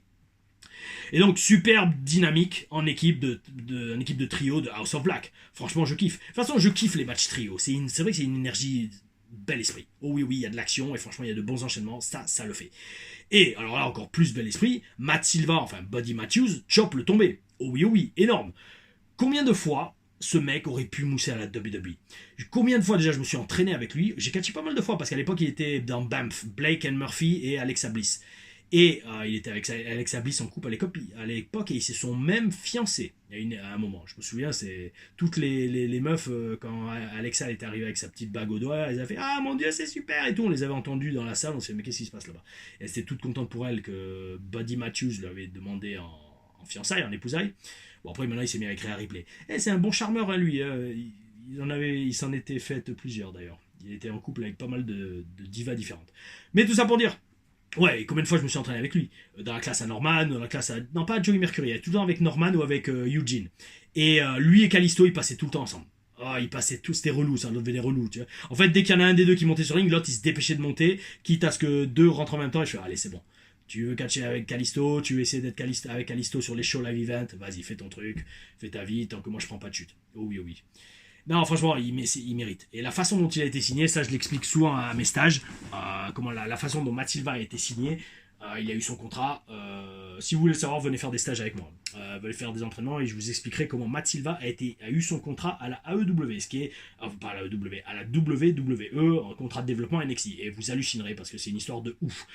Et donc, superbe dynamique en équipe de trio de House of Black. Franchement, je kiffe. De toute façon, je kiffe les matchs trio. C'est vrai que c'est une énergie bel esprit. Oh oui, oui, il y a de l'action et franchement, il y a de bons enchaînements. Ça le fait. Et alors là, encore plus bel esprit, Matt Silva, enfin Buddy Matthews, chope le tombé. Oh oui, oh oui, énorme. Combien de fois ce mec aurait pu mousser à la WWE? Combien de fois déjà je me suis entraîné avec lui? J'ai catché pas mal de fois parce qu'à l'époque, il était dans Banff, Blake and Murphy et Alexa Bliss. Et il était avec Alexa Bliss en couple à l'époque et ils se sont même fiancés à un moment. Je me souviens, c'est toutes les meufs, quand Alexa était arrivée avec sa petite bague au doigt, elles avaient fait ah mon dieu, c'est super et tout. On les avait entendues dans la salle, on s'est dit mais qu'est-ce qui se passe là-bas? Et elles étaient toutes contentes pour elle que Buddy Matthews lui avait demandé en fiançailles, en épousailles. Bon, après maintenant il s'est mis avec Rhea Ripley. Et c'est un bon charmeur, hein, lui. Il s'en était fait plusieurs d'ailleurs. Il était en couple avec pas mal de divas différentes. Mais tout ça pour dire. Ouais, et combien de fois je me suis entraîné avec lui? Dans la classe à Norman, dans la classe à... Non, pas à Joey Mercury, tout le temps avec Norman ou avec Eugene. Et lui et Kalisto, ils passaient tout le temps ensemble. Ah, ils passaient tous, c'était relou, ça devenait relou, tu vois. En fait, dès qu'il y en a un des deux qui montait sur le ring, l'autre il se dépêchait de monter, quitte à ce que deux rentrent en même temps, et je fais, allez, c'est bon. Tu veux catcher avec Kalisto, tu veux essayer d'être avec Kalisto sur les shows live event, vas-y, fais ton truc, fais ta vie, tant que moi je prends pas de chute. Oh oui, oh oui. Non, franchement, il mérite. Et la façon dont il a été signé, ça je l'explique souvent à mes stages, comment la façon dont Matt Silva a été signé, il a eu son contrat. Si vous voulez le savoir, venez faire des stages avec moi. Venez faire des entraînements et je vous expliquerai comment Matt Silva a eu son contrat à la AEW, ce qui est, pas à la AEW, à la WWE, un contrat de développement NXT. Et vous hallucinerez parce que c'est une histoire de ouf.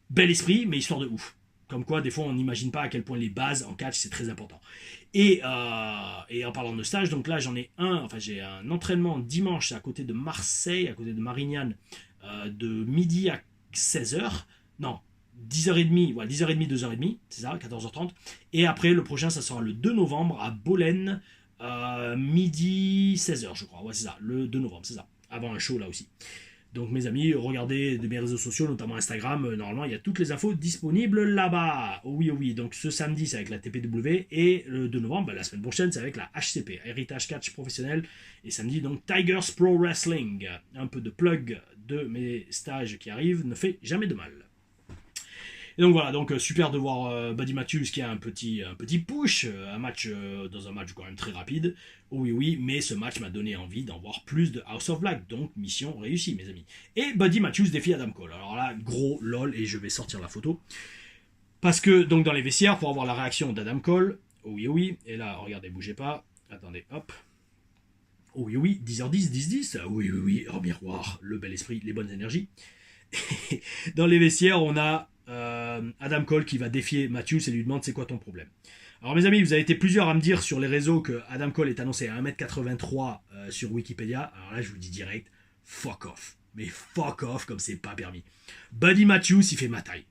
Bel esprit, mais histoire de ouf. Comme quoi, des fois, on n'imagine pas à quel point les bases en catch, c'est très important. Et en parlant de stage, donc là, j'ai un entraînement dimanche à côté de Marseille, à côté de Marignane, de midi à 16h. Non, 10h30, ouais, 10h30, 2h30, c'est ça, 14h30. Et après, le prochain, ça sera le 2 novembre à Bolène, midi 16h, je crois. Ouais, c'est ça, le 2 novembre, c'est ça. Avant un show, là aussi. Donc mes amis, regardez de mes réseaux sociaux, notamment Instagram, normalement il y a toutes les infos disponibles là-bas. Oh oui, oh oui, donc ce samedi c'est avec la TPW et le 2 novembre, la semaine prochaine c'est avec la HCP, Heritage Catch Professionnel. Et samedi donc Tigers Pro Wrestling. Un peu de plug de mes stages qui arrivent ne fait jamais de mal. Et donc voilà, donc super de voir Buddy Matthews qui a un petit push, dans un match quand même très rapide. Oh oui, oui, mais ce match m'a donné envie d'en voir plus de House of Black, donc mission réussie, mes amis. Et Buddy Matthews défie Adam Cole. Alors là, gros lol, et je vais sortir la photo. Parce que, donc dans les vestiaires, pour avoir la réaction d'Adam Cole, oh oui, oh oui, et là, regardez, bougez pas, attendez, hop. Oh oui, oh oui, 10h10, 10-10, oui, oui, oui, oh miroir, le bel esprit, les bonnes énergies. Dans les vestiaires, on a Adam Cole qui va défier Matthews et lui demande c'est quoi ton problème. Alors mes amis, vous avez été plusieurs à me dire sur les réseaux que Adam Cole est annoncé à 1m83 sur Wikipédia. Alors là je vous le dis direct, fuck off. Mais fuck off comme c'est pas permis. Buddy Matthews il fait ma taille.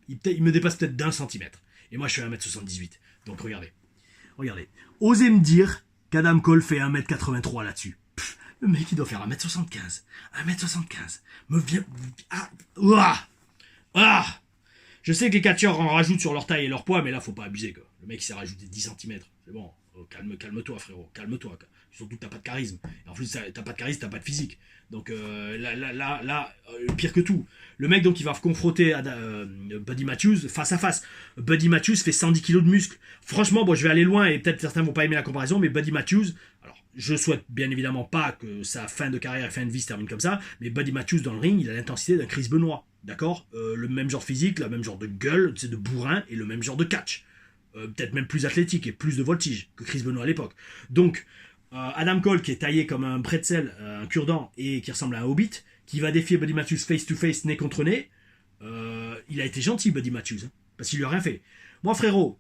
Il me dépasse peut-être d'1 centimètre. Et moi je fais 1m78. Donc regardez. Osez me dire qu'Adam Cole fait 1m83 là-dessus. Le mec il doit faire 1m75. 1m75. Me vient... Je sais que les catcheurs en rajoutent sur leur taille et leur poids, mais là, faut pas abuser, quoi. Le mec, il s'est rajouté 10 cm. C'est bon. Oh, calme-toi, frérot. Calme-toi, quoi. Surtout que t'as pas de charisme. Et en plus, t'as pas de charisme, t'as pas de physique. Donc, pire que tout. Le mec, donc, il va confronter Buddy Matthews face à face. Buddy Matthews fait 110 kg de muscle. Franchement, bon, je vais aller loin et peut-être certains vont pas aimer la comparaison, mais Buddy Matthews, alors, je souhaite bien évidemment pas que sa fin de carrière et fin de vie se termine comme ça, mais Buddy Matthews dans le ring, il a l'intensité d'un Chris Benoit. D'accord, le même genre physique, le même genre de gueule, c'est de bourrin et le même genre de catch. Peut-être même plus athlétique et plus de voltige que Chris Benoit à l'époque. Donc, Adam Cole qui est taillé comme un pretzel, un cure-dent et qui ressemble à un hobbit, qui va défier Buddy Matthews face to face, nez contre nez, il a été gentil Buddy Matthews, hein, parce qu'il lui a rien fait. Moi frérot,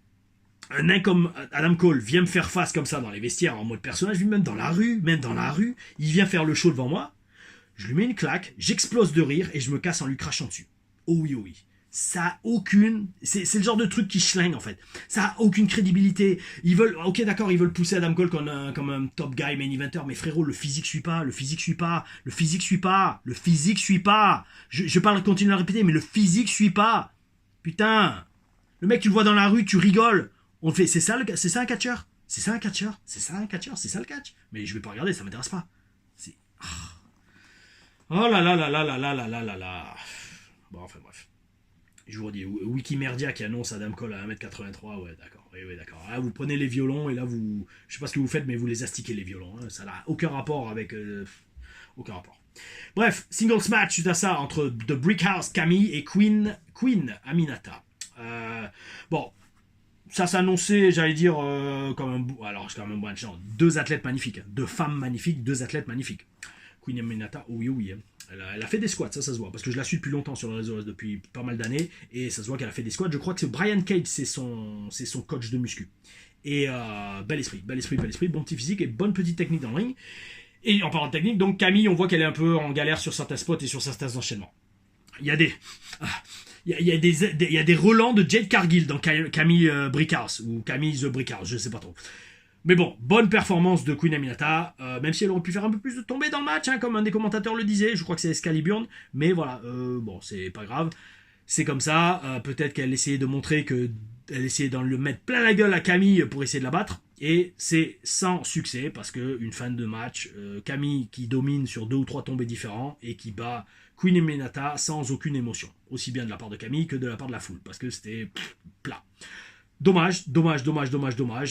un nain comme Adam Cole vient me faire face comme ça dans les vestiaires en mode personnage, même dans la rue, il vient faire le show devant moi. Je lui mets une claque, j'explose de rire et je me casse en lui crachant dessus. Oh oui, oh oui. Ça a aucune... C'est le genre de truc qui schlingue en fait. Ça a aucune crédibilité. Ils veulent... Ok d'accord, ils veulent pousser Adam Cole comme un top guy main eventer, mais frérot, le physique suit pas. Je parle de continuer à répéter, mais le physique suit pas. Putain, le mec, tu le vois dans la rue, tu rigoles. On fait, c'est ça un catcheur? C'est ça un catcheur? C'est ça un catcheur? C'est ça le catch? Mais je vais pas regarder, ça m'intéresse pas. C'est... Oh là là là là là là là là là là. Bon, enfin bref. Je vous redis, Wikimerdia qui annonce Adam Cole à 1m83, ouais, d'accord. Oui, d'accord. Là, vous prenez les violons et là, vous. Je sais pas ce que vous faites, mais vous les astiquez, les violons. Hein. Ça n'a aucun rapport avec. Aucun rapport. Bref, singles match suite à ça entre The Brickhouse Camille et Queen Aminata. Bon, ça s'annonçait, j'allais dire, comme un. Alors, c'est quand même un bon match. Deux athlètes magnifiques. Deux femmes magnifiques, deux athlètes magnifiques. Queen Aminata, oui, oui. Hein. Elle a fait des squats, ça se voit, parce que je la suis depuis longtemps sur le réseau, depuis pas mal d'années, et ça se voit qu'elle a fait des squats. Je crois que c'est Brian Cage, c'est son coach de muscu. Et bel esprit, bon petit physique et bonne petite technique dans le ring. Et en parlant de technique, donc Camille, on voit qu'elle est un peu en galère sur certains spots et sur certains enchaînements. Il y a des... Il y a des relents de Jade Cargill dans Camille Brickhouse, ou Camille The Brickhouse, je sais pas trop. Mais bon, bonne performance de Queen Aminata, même si elle aurait pu faire un peu plus de tombées dans le match, hein, comme un des commentateurs le disait, je crois que c'est Excaliburn, mais voilà, bon, c'est pas grave, c'est comme ça, peut-être qu'elle essayait de montrer que elle essayait de le mettre plein la gueule à Camille pour essayer de la battre, et c'est sans succès, parce qu'une fin de match, Camille qui domine sur 2 ou 3 tombées différents, et qui bat Queen Aminata sans aucune émotion, aussi bien de la part de Camille que de la part de la foule, parce que c'était plat. Dommage,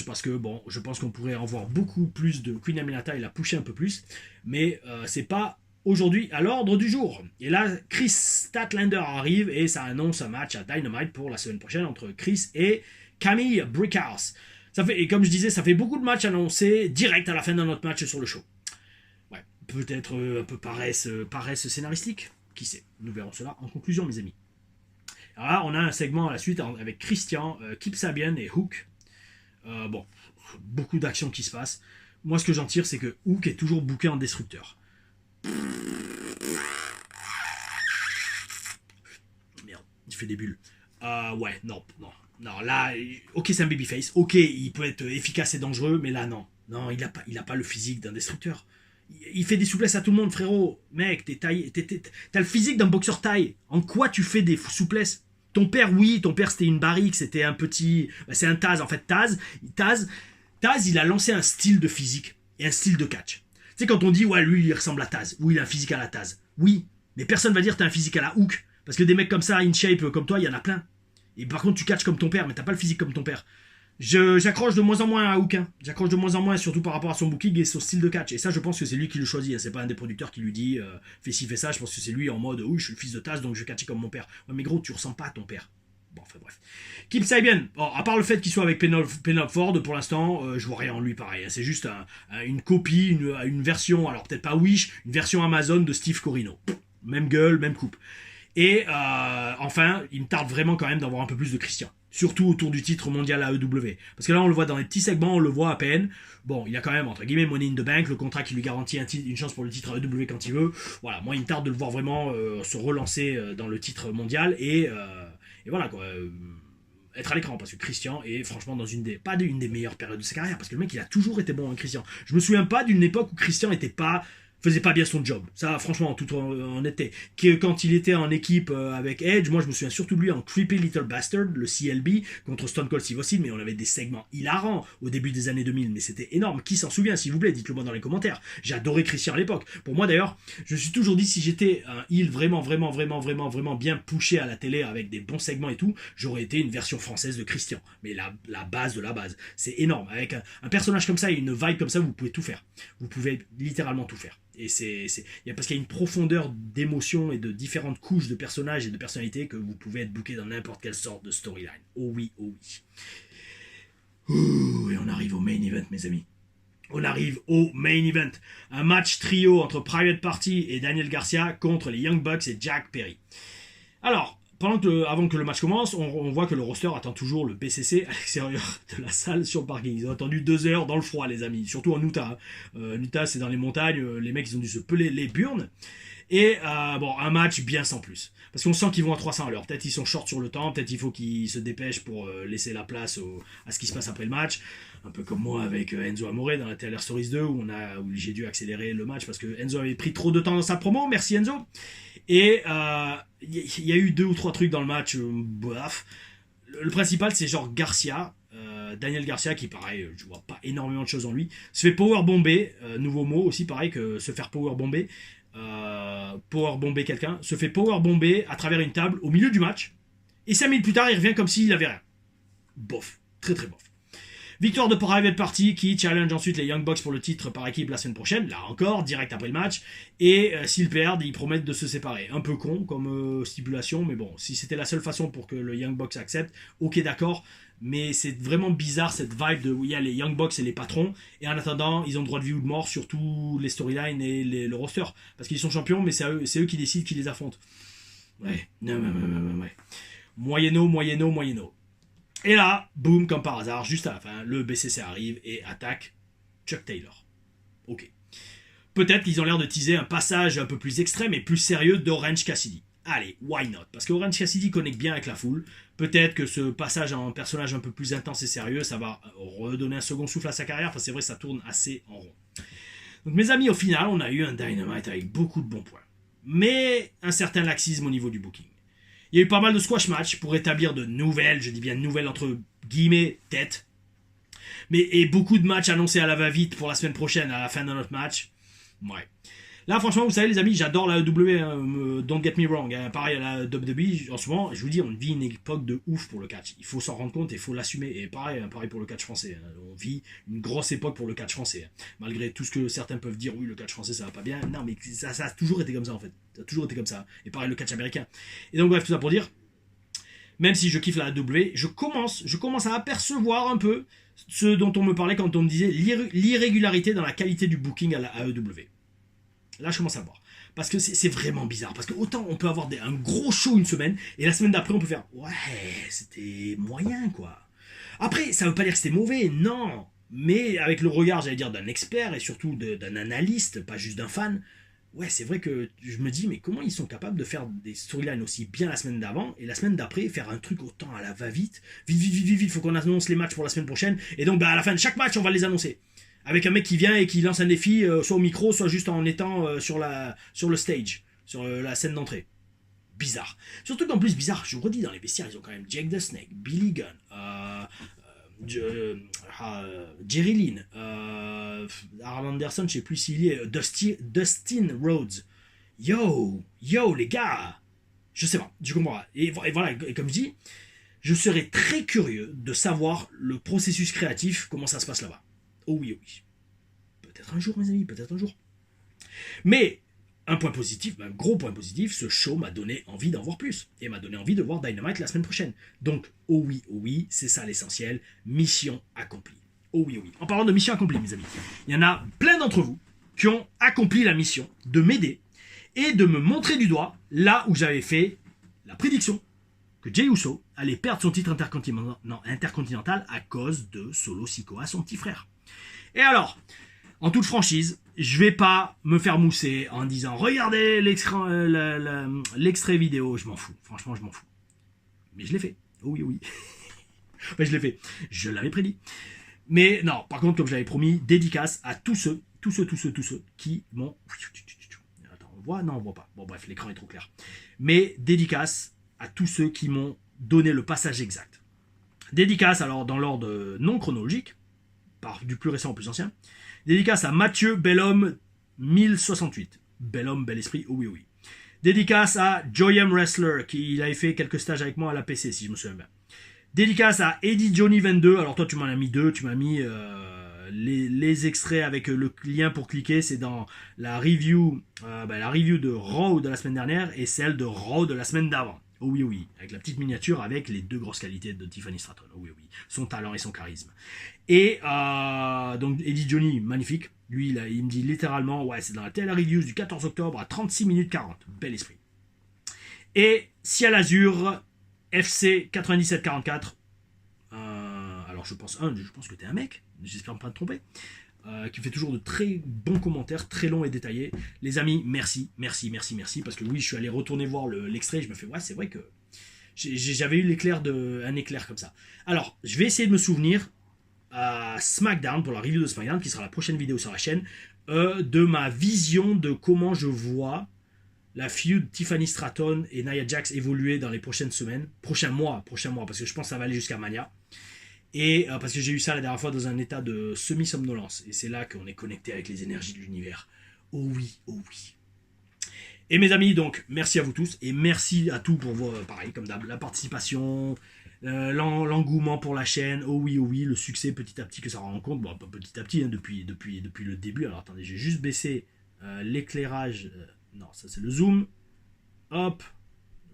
parce que bon, je pense qu'on pourrait en voir beaucoup plus de Queen Aminata et la pousser un peu plus, mais c'est pas aujourd'hui à l'ordre du jour. Et là, Chris Statlander arrive et ça annonce un match à Dynamite pour la semaine prochaine entre Chris et Camille Brickhouse. Et comme je disais, ça fait beaucoup de matchs annoncés direct à la fin de notre match sur le show. Ouais, peut-être un peu paresse scénaristique, qui sait. Nous verrons cela en conclusion, mes amis. Alors là, on a un segment à la suite avec Christian, Kip Sabian et Hook. Bon, beaucoup d'actions qui se passent. Moi, ce que j'en tire, c'est que Hook est toujours booké en destructeur. Merde, il fait des bulles. Ouais, non. Là, ok, c'est un babyface. Ok, il peut être efficace et dangereux, mais là, non. Non, il a pas le physique d'un destructeur. Il fait des souplesses à tout le monde, frérot. Mec, t'as le physique d'un boxeur taille. En quoi tu fais des souplesses? Ton père, oui, c'était une barrique, c'était un petit... c'est un Taz, en fait. Taz, il a lancé un style de physique et un style de catch. Tu sais, quand on dit, ouais, lui, il ressemble à Taz. Oui, il a un physique à la Taz. Oui, mais personne va dire t'as un physique à la Hook. Parce que des mecs comme ça, in shape, comme toi, il y en a plein. Et par contre, tu catches comme ton père, mais t'as pas le physique comme ton père. J'accroche de moins en moins à Hook. Hein. J'accroche de moins en moins, surtout par rapport à son booking et son style de catch. Et ça, je pense que c'est lui qui le choisit. Hein. C'est pas un des producteurs qui lui dit fais ci, fais ça. Je pense que c'est lui en mode oui, je suis le fils de Taz, donc je vais catcher comme mon père. Ouais, mais gros, tu ressembles pas à ton père. Bon, enfin bref. Kip Sabian, bon, à part le fait qu'il soit avec Penelope Ford, pour l'instant, je vois rien en lui pareil. Hein. C'est juste une copie, une version, alors peut-être pas Wish, une version Amazon de Steve Corino. Même gueule, même coupe. Et enfin, il me tarde vraiment quand même d'avoir un peu plus de Christian. Surtout autour du titre mondial AEW. Parce que là, on le voit dans les petits segments, on le voit à peine. Bon, il a quand même, entre guillemets, Money in the Bank, le contrat qui lui garantit une chance pour le titre AEW quand il veut. Voilà, moi, il me tarde de le voir vraiment se relancer dans le titre mondial. Et voilà, quoi. Être à l'écran, parce que Christian est franchement dans une des meilleures périodes de sa carrière. Parce que le mec, il a toujours été bon, hein, Christian. Je me souviens pas d'une époque où Christian faisait pas bien son job. Ça, franchement, en toute honnêteté. Quand il était en équipe avec Edge, moi je me souviens surtout de lui en Creepy Little Bastard, le CLB, contre Stone Cold Steve Austin, mais on avait des segments hilarants au début des années 2000, mais c'était énorme. Qui s'en souvient, s'il vous plaît, dites-le moi dans les commentaires. J'ai adoré Christian à l'époque. Pour moi d'ailleurs, je me suis toujours dit, si j'étais un heel vraiment bien pushé à la télé avec des bons segments et tout, j'aurais été une version française de Christian. Mais la base de la base. C'est énorme. Avec un personnage comme ça et une vibe comme ça, vous pouvez tout faire. Vous pouvez littéralement tout faire. Et parce qu'il y a une profondeur d'émotions et de différentes couches de personnages et de personnalités que vous pouvez être booké dans n'importe quelle sorte de storyline. Oh oui. Ouh, et on arrive au main event, mes amis. On arrive au main event. Un match trio entre Private Party et Daniel Garcia contre les Young Bucks et Jack Perry. Alors, avant que le match commence, on voit que le roster attend toujours le BCC à l'extérieur de la salle sur le parking. Ils ont attendu 2 heures dans le froid, les amis. Surtout en Utah. Utah, c'est dans les montagnes. Les mecs, ils ont dû se peler les burnes. Et un match bien sans plus. Parce qu'on sent qu'ils vont à 300 à l'heure. Peut-être ils sont short sur le temps. Peut-être il faut qu'ils se dépêchent pour laisser la place à ce qui se passe après le match. Un peu comme moi avec Enzo Amore dans la TLR Stories 2 où j'ai dû accélérer le match parce que Enzo avait pris trop de temps dans sa promo. Merci Enzo. Et y a eu 2 ou 3 trucs dans le match, bref. Le principal, c'est genre Garcia, Daniel Garcia, qui pareil, je vois pas énormément de choses en lui, se fait powerbomber, nouveau mot aussi pareil que se faire powerbomber, powerbomber quelqu'un, se fait powerbomber à travers une table au milieu du match, et 5 minutes plus tard, il revient comme s'il avait rien. Bof, très très bof. Victoire de Private Party qui challenge ensuite les Young Bucks pour le titre par équipe la semaine prochaine, là encore, direct après le match. Et s'ils perdent, ils promettent de se séparer. Un peu con comme stipulation, mais bon, si c'était la seule façon pour que le Young Bucks accepte, ok d'accord. Mais c'est vraiment bizarre cette vibe de où il y a les Young Bucks et les patrons. Et en attendant, ils ont droit de vie ou de mort sur tous les storylines et le roster. Parce qu'ils sont champions, mais c'est eux qui décident qui les affrontent. Ouais. Moyeno. Et là, boum, comme par hasard, juste à la fin, le BCC arrive et attaque Chuck Taylor. Ok. Peut-être qu'ils ont l'air de teaser un passage un peu plus extrême et plus sérieux d'Orange Cassidy. Allez, why not? Parce qu'Orange Cassidy connecte bien avec la foule. Peut-être que ce passage en personnage un peu plus intense et sérieux, ça va redonner un second souffle à sa carrière. Parce que c'est vrai que ça tourne assez en rond. Donc mes amis, au final, on a eu un Dynamite avec beaucoup de bons points. Mais un certain laxisme au niveau du booking. Il y a eu pas mal de squash match pour établir de nouvelles, je dis bien nouvelles entre guillemets, têtes. Et beaucoup de matchs annoncés à la va-vite pour la semaine prochaine, à la fin de notre match. Ouais. Là, franchement, vous savez, les amis, j'adore la AEW, hein, don't get me wrong. Hein, pareil à la WWE, en ce moment, je vous dis, on vit une époque de ouf pour le catch. Il faut s'en rendre compte et il faut l'assumer. Et pareil, hein, pareil pour le catch français. Hein, on vit une grosse époque pour le catch français. Hein. Malgré tout ce que certains peuvent dire, oui, le catch français, ça va pas bien. Non, mais ça a toujours été comme ça, en fait. Ça a toujours été comme ça. Et pareil, le catch américain. Et donc, bref, tout ça pour dire, même si je kiffe la AEW, je commence à apercevoir un peu ce dont on me parlait quand on me disait l'irrégularité dans la qualité du booking à la AEW. Là, je commence à voir. Parce que c'est vraiment bizarre. Parce que autant on peut avoir un gros show une semaine, et la semaine d'après, on peut faire ouais, c'était moyen, quoi. Après, ça veut pas dire que c'était mauvais, non. Mais avec le regard, j'allais dire, d'un expert et surtout d'un analyste, pas juste d'un fan, ouais, c'est vrai que je me dis, mais comment ils sont capables de faire des storylines aussi bien la semaine d'avant et la semaine d'après, faire un truc autant à la va-vite. Vite, faut qu'on annonce les matchs pour la semaine prochaine. Et donc, à la fin de chaque match, on va les annoncer. Avec un mec qui vient et qui lance un défi, soit au micro, soit juste en étant sur le stage, sur la scène d'entrée. Bizarre. Surtout qu'en plus, bizarre, je vous redis, dans les vestiaires, ils ont quand même Jake the Snake, Billy Gunn, Jerry Lynn, Arn Anderson, je sais plus s'il y est, Dustin Rhodes. Yo, les gars, je sais pas, je comprends pas. Et voilà, et comme je dis, je serais très curieux de savoir le processus créatif, comment ça se passe là-bas. Oh oui. Peut-être un jour, mes amis, peut-être un jour. Mais, un point positif, un gros point positif, ce show m'a donné envie d'en voir plus. Et m'a donné envie de voir Dynamite la semaine prochaine. Donc, oh oui, c'est ça l'essentiel. Mission accomplie. Oh oui. En parlant de mission accomplie, mes amis, il y en a plein d'entre vous qui ont accompli la mission de m'aider et de me montrer du doigt là où j'avais fait la prédiction que Jey Uso allait perdre son titre intercontinental à cause de Solo Sikoa, son petit frère. Et alors, en toute franchise, je vais pas me faire mousser en disant regardez l'extrait vidéo, je m'en fous. Franchement, je m'en fous. Mais je l'ai fait. Oh oui. Enfin, je l'ai fait. Je l'avais prédit. Mais non, par contre, comme j'avais promis, dédicace à tous ceux qui m'ont... Attends, on voit? Non, on voit pas. Bon, bref, l'écran est trop clair. Mais dédicace à tous ceux qui m'ont donné le passage exact. Dédicace, alors, dans l'ordre non chronologique, du plus récent au plus ancien. Dédicace à Mathieu Bellhomme 1068. Bel homme, bel esprit, oh oui. Dédicace à Joyam Wrestler, qui avait fait quelques stages avec moi à la PC, si je me souviens bien. Dédicace à Eddie Johnny 22. Alors toi, tu m'en as mis 2. Tu m'as mis les extraits avec le lien pour cliquer. C'est dans la review de Raw de la semaine dernière et celle de Raw de la semaine d'avant. Oh oui. Avec la petite miniature avec les 2 grosses qualités de Tiffany Stratton. Oh oui. Son talent et son charisme. Et donc Eddie Johnny, magnifique. Lui, là, il me dit littéralement, ouais, c'est dans la Tele Reviews du 14 octobre à 36 minutes 40. Bel esprit. Et Ciel Azur, FC 9744. Alors je pense que t'es un mec, j'espère pas te tromper. Qui fait toujours de très bons commentaires, très longs et détaillés. Les amis, merci. Parce que oui, je suis allé retourner voir l'extrait. Je me fais, ouais, c'est vrai que j'avais eu un éclair comme ça. Alors, je vais essayer de me souvenir à SmackDown, pour la review de SmackDown, qui sera la prochaine vidéo sur la chaîne, de ma vision de comment je vois la feud Tiffany Stratton et Nia Jax évoluer dans les prochaines semaines, prochains mois, parce que je pense que ça va aller jusqu'à Mania. Et parce que j'ai eu ça la dernière fois dans un état de semi-somnolence. Et c'est là qu'on est connecté avec les énergies de l'univers. Oh oui, oh oui. Et mes amis, donc, merci à vous tous. Et merci à tous pour vos, pareil, comme d'hab, la participation, l'engouement pour la chaîne. Oh oui, le succès petit à petit que ça rencontre. Bon, pas petit à petit, hein, depuis le début. Alors attendez, j'ai juste baissé l'éclairage. Non, ça c'est le zoom. Hop.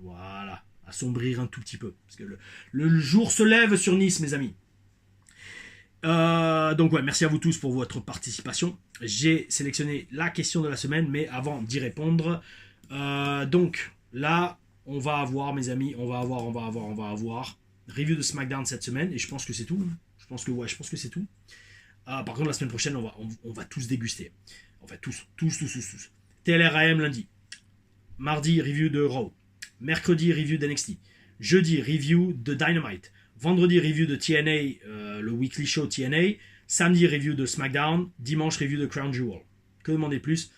Voilà. Assombrir un tout petit peu. Parce que le jour se lève sur Nice, mes amis. Donc ouais, merci à vous tous pour votre participation. J'ai sélectionné la question de la semaine, mais avant d'y répondre, donc là, on va avoir, mes amis, on va avoir review de SmackDown cette semaine, et je pense que c'est tout. Je pense que c'est tout. Par contre, la semaine prochaine, on va tous déguster. En fait, tous. TLRAM lundi. Mardi, review de Raw. Mercredi, review d'NXT. Jeudi, review de Dynamite. Vendredi, review de TNA, le weekly show TNA. Samedi, review de SmackDown. Dimanche, review de Crown Jewel. Que demander plus?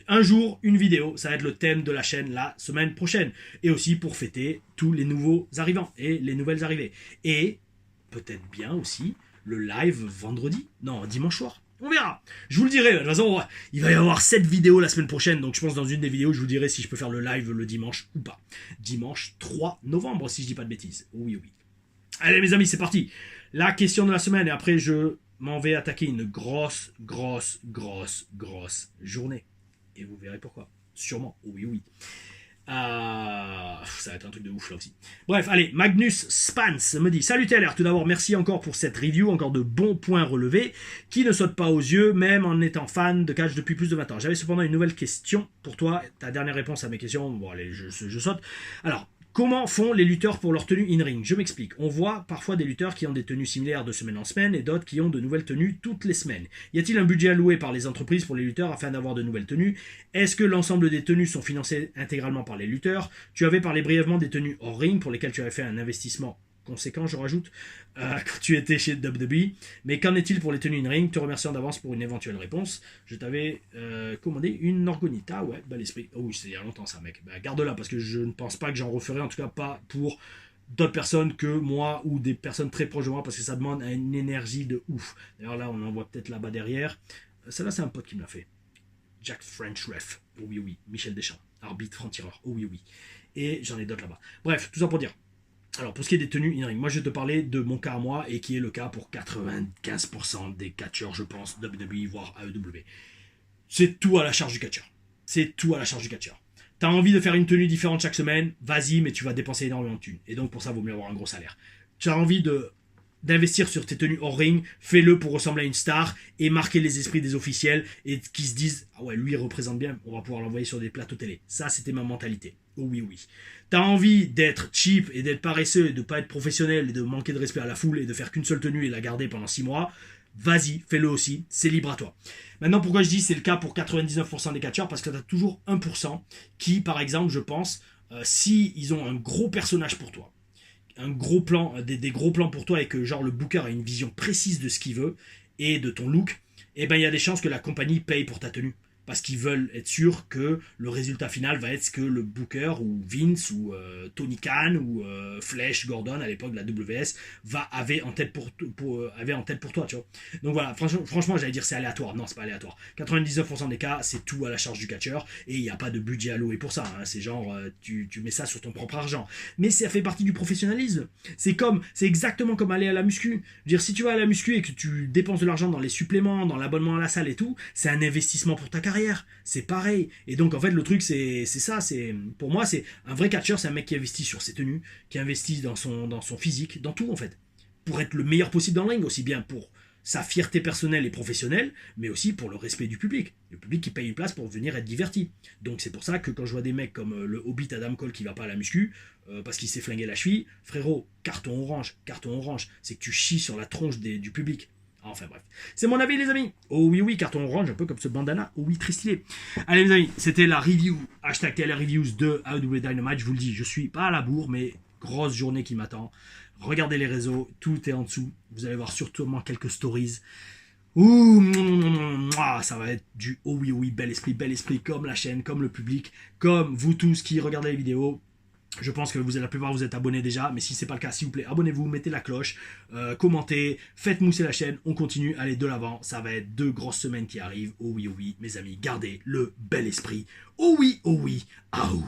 Un jour, une vidéo. Ça va être le thème de la chaîne la semaine prochaine. Et aussi pour fêter tous les nouveaux arrivants et les nouvelles arrivées. Et peut-être bien aussi le live vendredi. Non, dimanche soir. On verra. Je vous le dirai. De toute façon, il va y avoir 7 vidéos la semaine prochaine. Donc je pense dans une des vidéos, je vous dirai si je peux faire le live le dimanche ou pas. Dimanche 3 novembre, si je dis pas de bêtises. Oui. Allez mes amis, c'est parti. La question de la semaine. Et après, je m'en vais attaquer une grosse journée. Et vous verrez pourquoi. Sûrement. Oui. Ça va être un truc de ouf là aussi. Bref, allez, Magnus Spans me dit: Salut TLR, tout d'abord merci encore pour cette review, encore de bons points relevés, qui ne sautent pas aux yeux, même en étant fan de catch depuis plus de 20 ans. J'avais cependant une nouvelle question pour toi, ta dernière réponse à mes questions, bon allez, je saute. Alors, comment font les lutteurs pour leur tenue in-ring? Je m'explique. On voit parfois des lutteurs qui ont des tenues similaires de semaine en semaine et d'autres qui ont de nouvelles tenues toutes les semaines. Y a-t-il un budget alloué par les entreprises pour les lutteurs afin d'avoir de nouvelles tenues? Est-ce que l'ensemble des tenues sont financées intégralement par les lutteurs? Tu avais parlé brièvement des tenues hors ring pour lesquelles tu avais fait un investissement conséquent, je rajoute, quand tu étais chez WWE. Mais qu'en est-il pour les tenues in-ring? Te remerciant d'avance pour une éventuelle réponse. Je t'avais commandé une orgonite. Ah ouais, bel esprit. Oh oui, c'est il y a longtemps ça, mec. Garde-la parce que je ne pense pas que j'en referai, en tout cas pas pour d'autres personnes que moi ou des personnes très proches de moi, parce que ça demande une énergie de ouf. D'ailleurs là, on en voit peut-être là-bas derrière. Celle-là, c'est un pote qui me l'a fait. Jack French Ref. Oh oui. Michel Deschamps. Arbitre franc-tireur. Oh oui. Et j'en ai d'autres là-bas. Bref, tout ça pour dire. Alors, pour ce qui est des tenues in-ring, moi je vais te parler de mon cas à moi, et qui est le cas pour 95% des catcheurs, je pense, WWE, voire AEW. C'est tout à la charge du catcheur. T'as envie de faire une tenue différente chaque semaine, vas-y, mais tu vas dépenser énormément de thunes. Et donc pour ça, il vaut mieux avoir un gros salaire. Tu as envie d'investir sur tes tenues hors ring, fais-le pour ressembler à une star et marquer les esprits des officiels et qui se disent: ah ouais, lui il représente bien, on va pouvoir l'envoyer sur des plateaux télé. Ça, c'était ma mentalité. Oh oui. T'as envie d'être cheap et d'être paresseux et de pas être professionnel et de manquer de respect à la foule et de faire qu'une seule tenue et la garder pendant 6 mois, vas-y, fais-le aussi, c'est libre à toi. Maintenant, pourquoi je dis c'est le cas pour 99% des catcheurs? Parce que t'as toujours 1% qui, par exemple, je pense, si ils ont un gros personnage pour toi, un gros plan, des gros plans pour toi, et que genre le booker a une vision précise de ce qu'il veut et de ton look, eh ben il y a des chances que la compagnie paye pour ta tenue. Parce qu'ils veulent être sûrs que le résultat final va être ce que le booker ou Vince ou Tony Khan ou Flash Gordon à l'époque de la WS avait en tête pour toi, tu vois. Donc voilà, franchement j'allais dire c'est aléatoire. Non, c'est pas aléatoire. 99% des cas, c'est tout à la charge du catcheur et il n'y a pas de budget alloué pour ça. Hein. C'est genre, tu mets ça sur ton propre argent. Mais ça fait partie du professionnalisme. C'est exactement comme aller à la muscu. Je veux dire, si tu vas à la muscu et que tu dépenses de l'argent dans les suppléments, dans l'abonnement à la salle et tout, c'est un investissement pour ta carrière. C'est pareil. Et donc en fait le truc c'est ça, pour moi c'est un vrai catcheur, c'est un mec qui investit sur ses tenues, qui investit dans son physique, dans tout en fait, pour être le meilleur possible dans le ring, aussi bien pour sa fierté personnelle et professionnelle, mais aussi pour le respect du public qui paye une place pour venir être diverti. Donc c'est pour ça que quand je vois des mecs comme le Hobbit Adam Cole qui va pas à la muscu parce qu'il s'est flingué la cheville, frérot, carton orange, c'est que tu chies sur la tronche du public. Enfin bref, c'est mon avis les amis. Oh oui, carton orange, un peu comme ce bandana. Oh oui, très stylé. Allez les amis, c'était la review, #TLR Reviews de AEW Dynamite. Je vous le dis, je suis pas à la bourre, mais grosse journée qui m'attend. Regardez les réseaux, tout est en dessous. Vous allez voir sûrement quelques stories. Ouh, ça va être du oh oui, bel esprit, comme la chaîne, comme le public, comme vous tous qui regardez les vidéos. Je pense que la plupart vous êtes abonnés déjà, mais si c'est pas le cas, s'il vous plaît, abonnez-vous, mettez la cloche, commentez, faites mousser la chaîne, on continue, allez de l'avant, ça va être 2 grosses semaines qui arrivent. Oh oui, mes amis, gardez le bel esprit. Oh oui, ah ouh.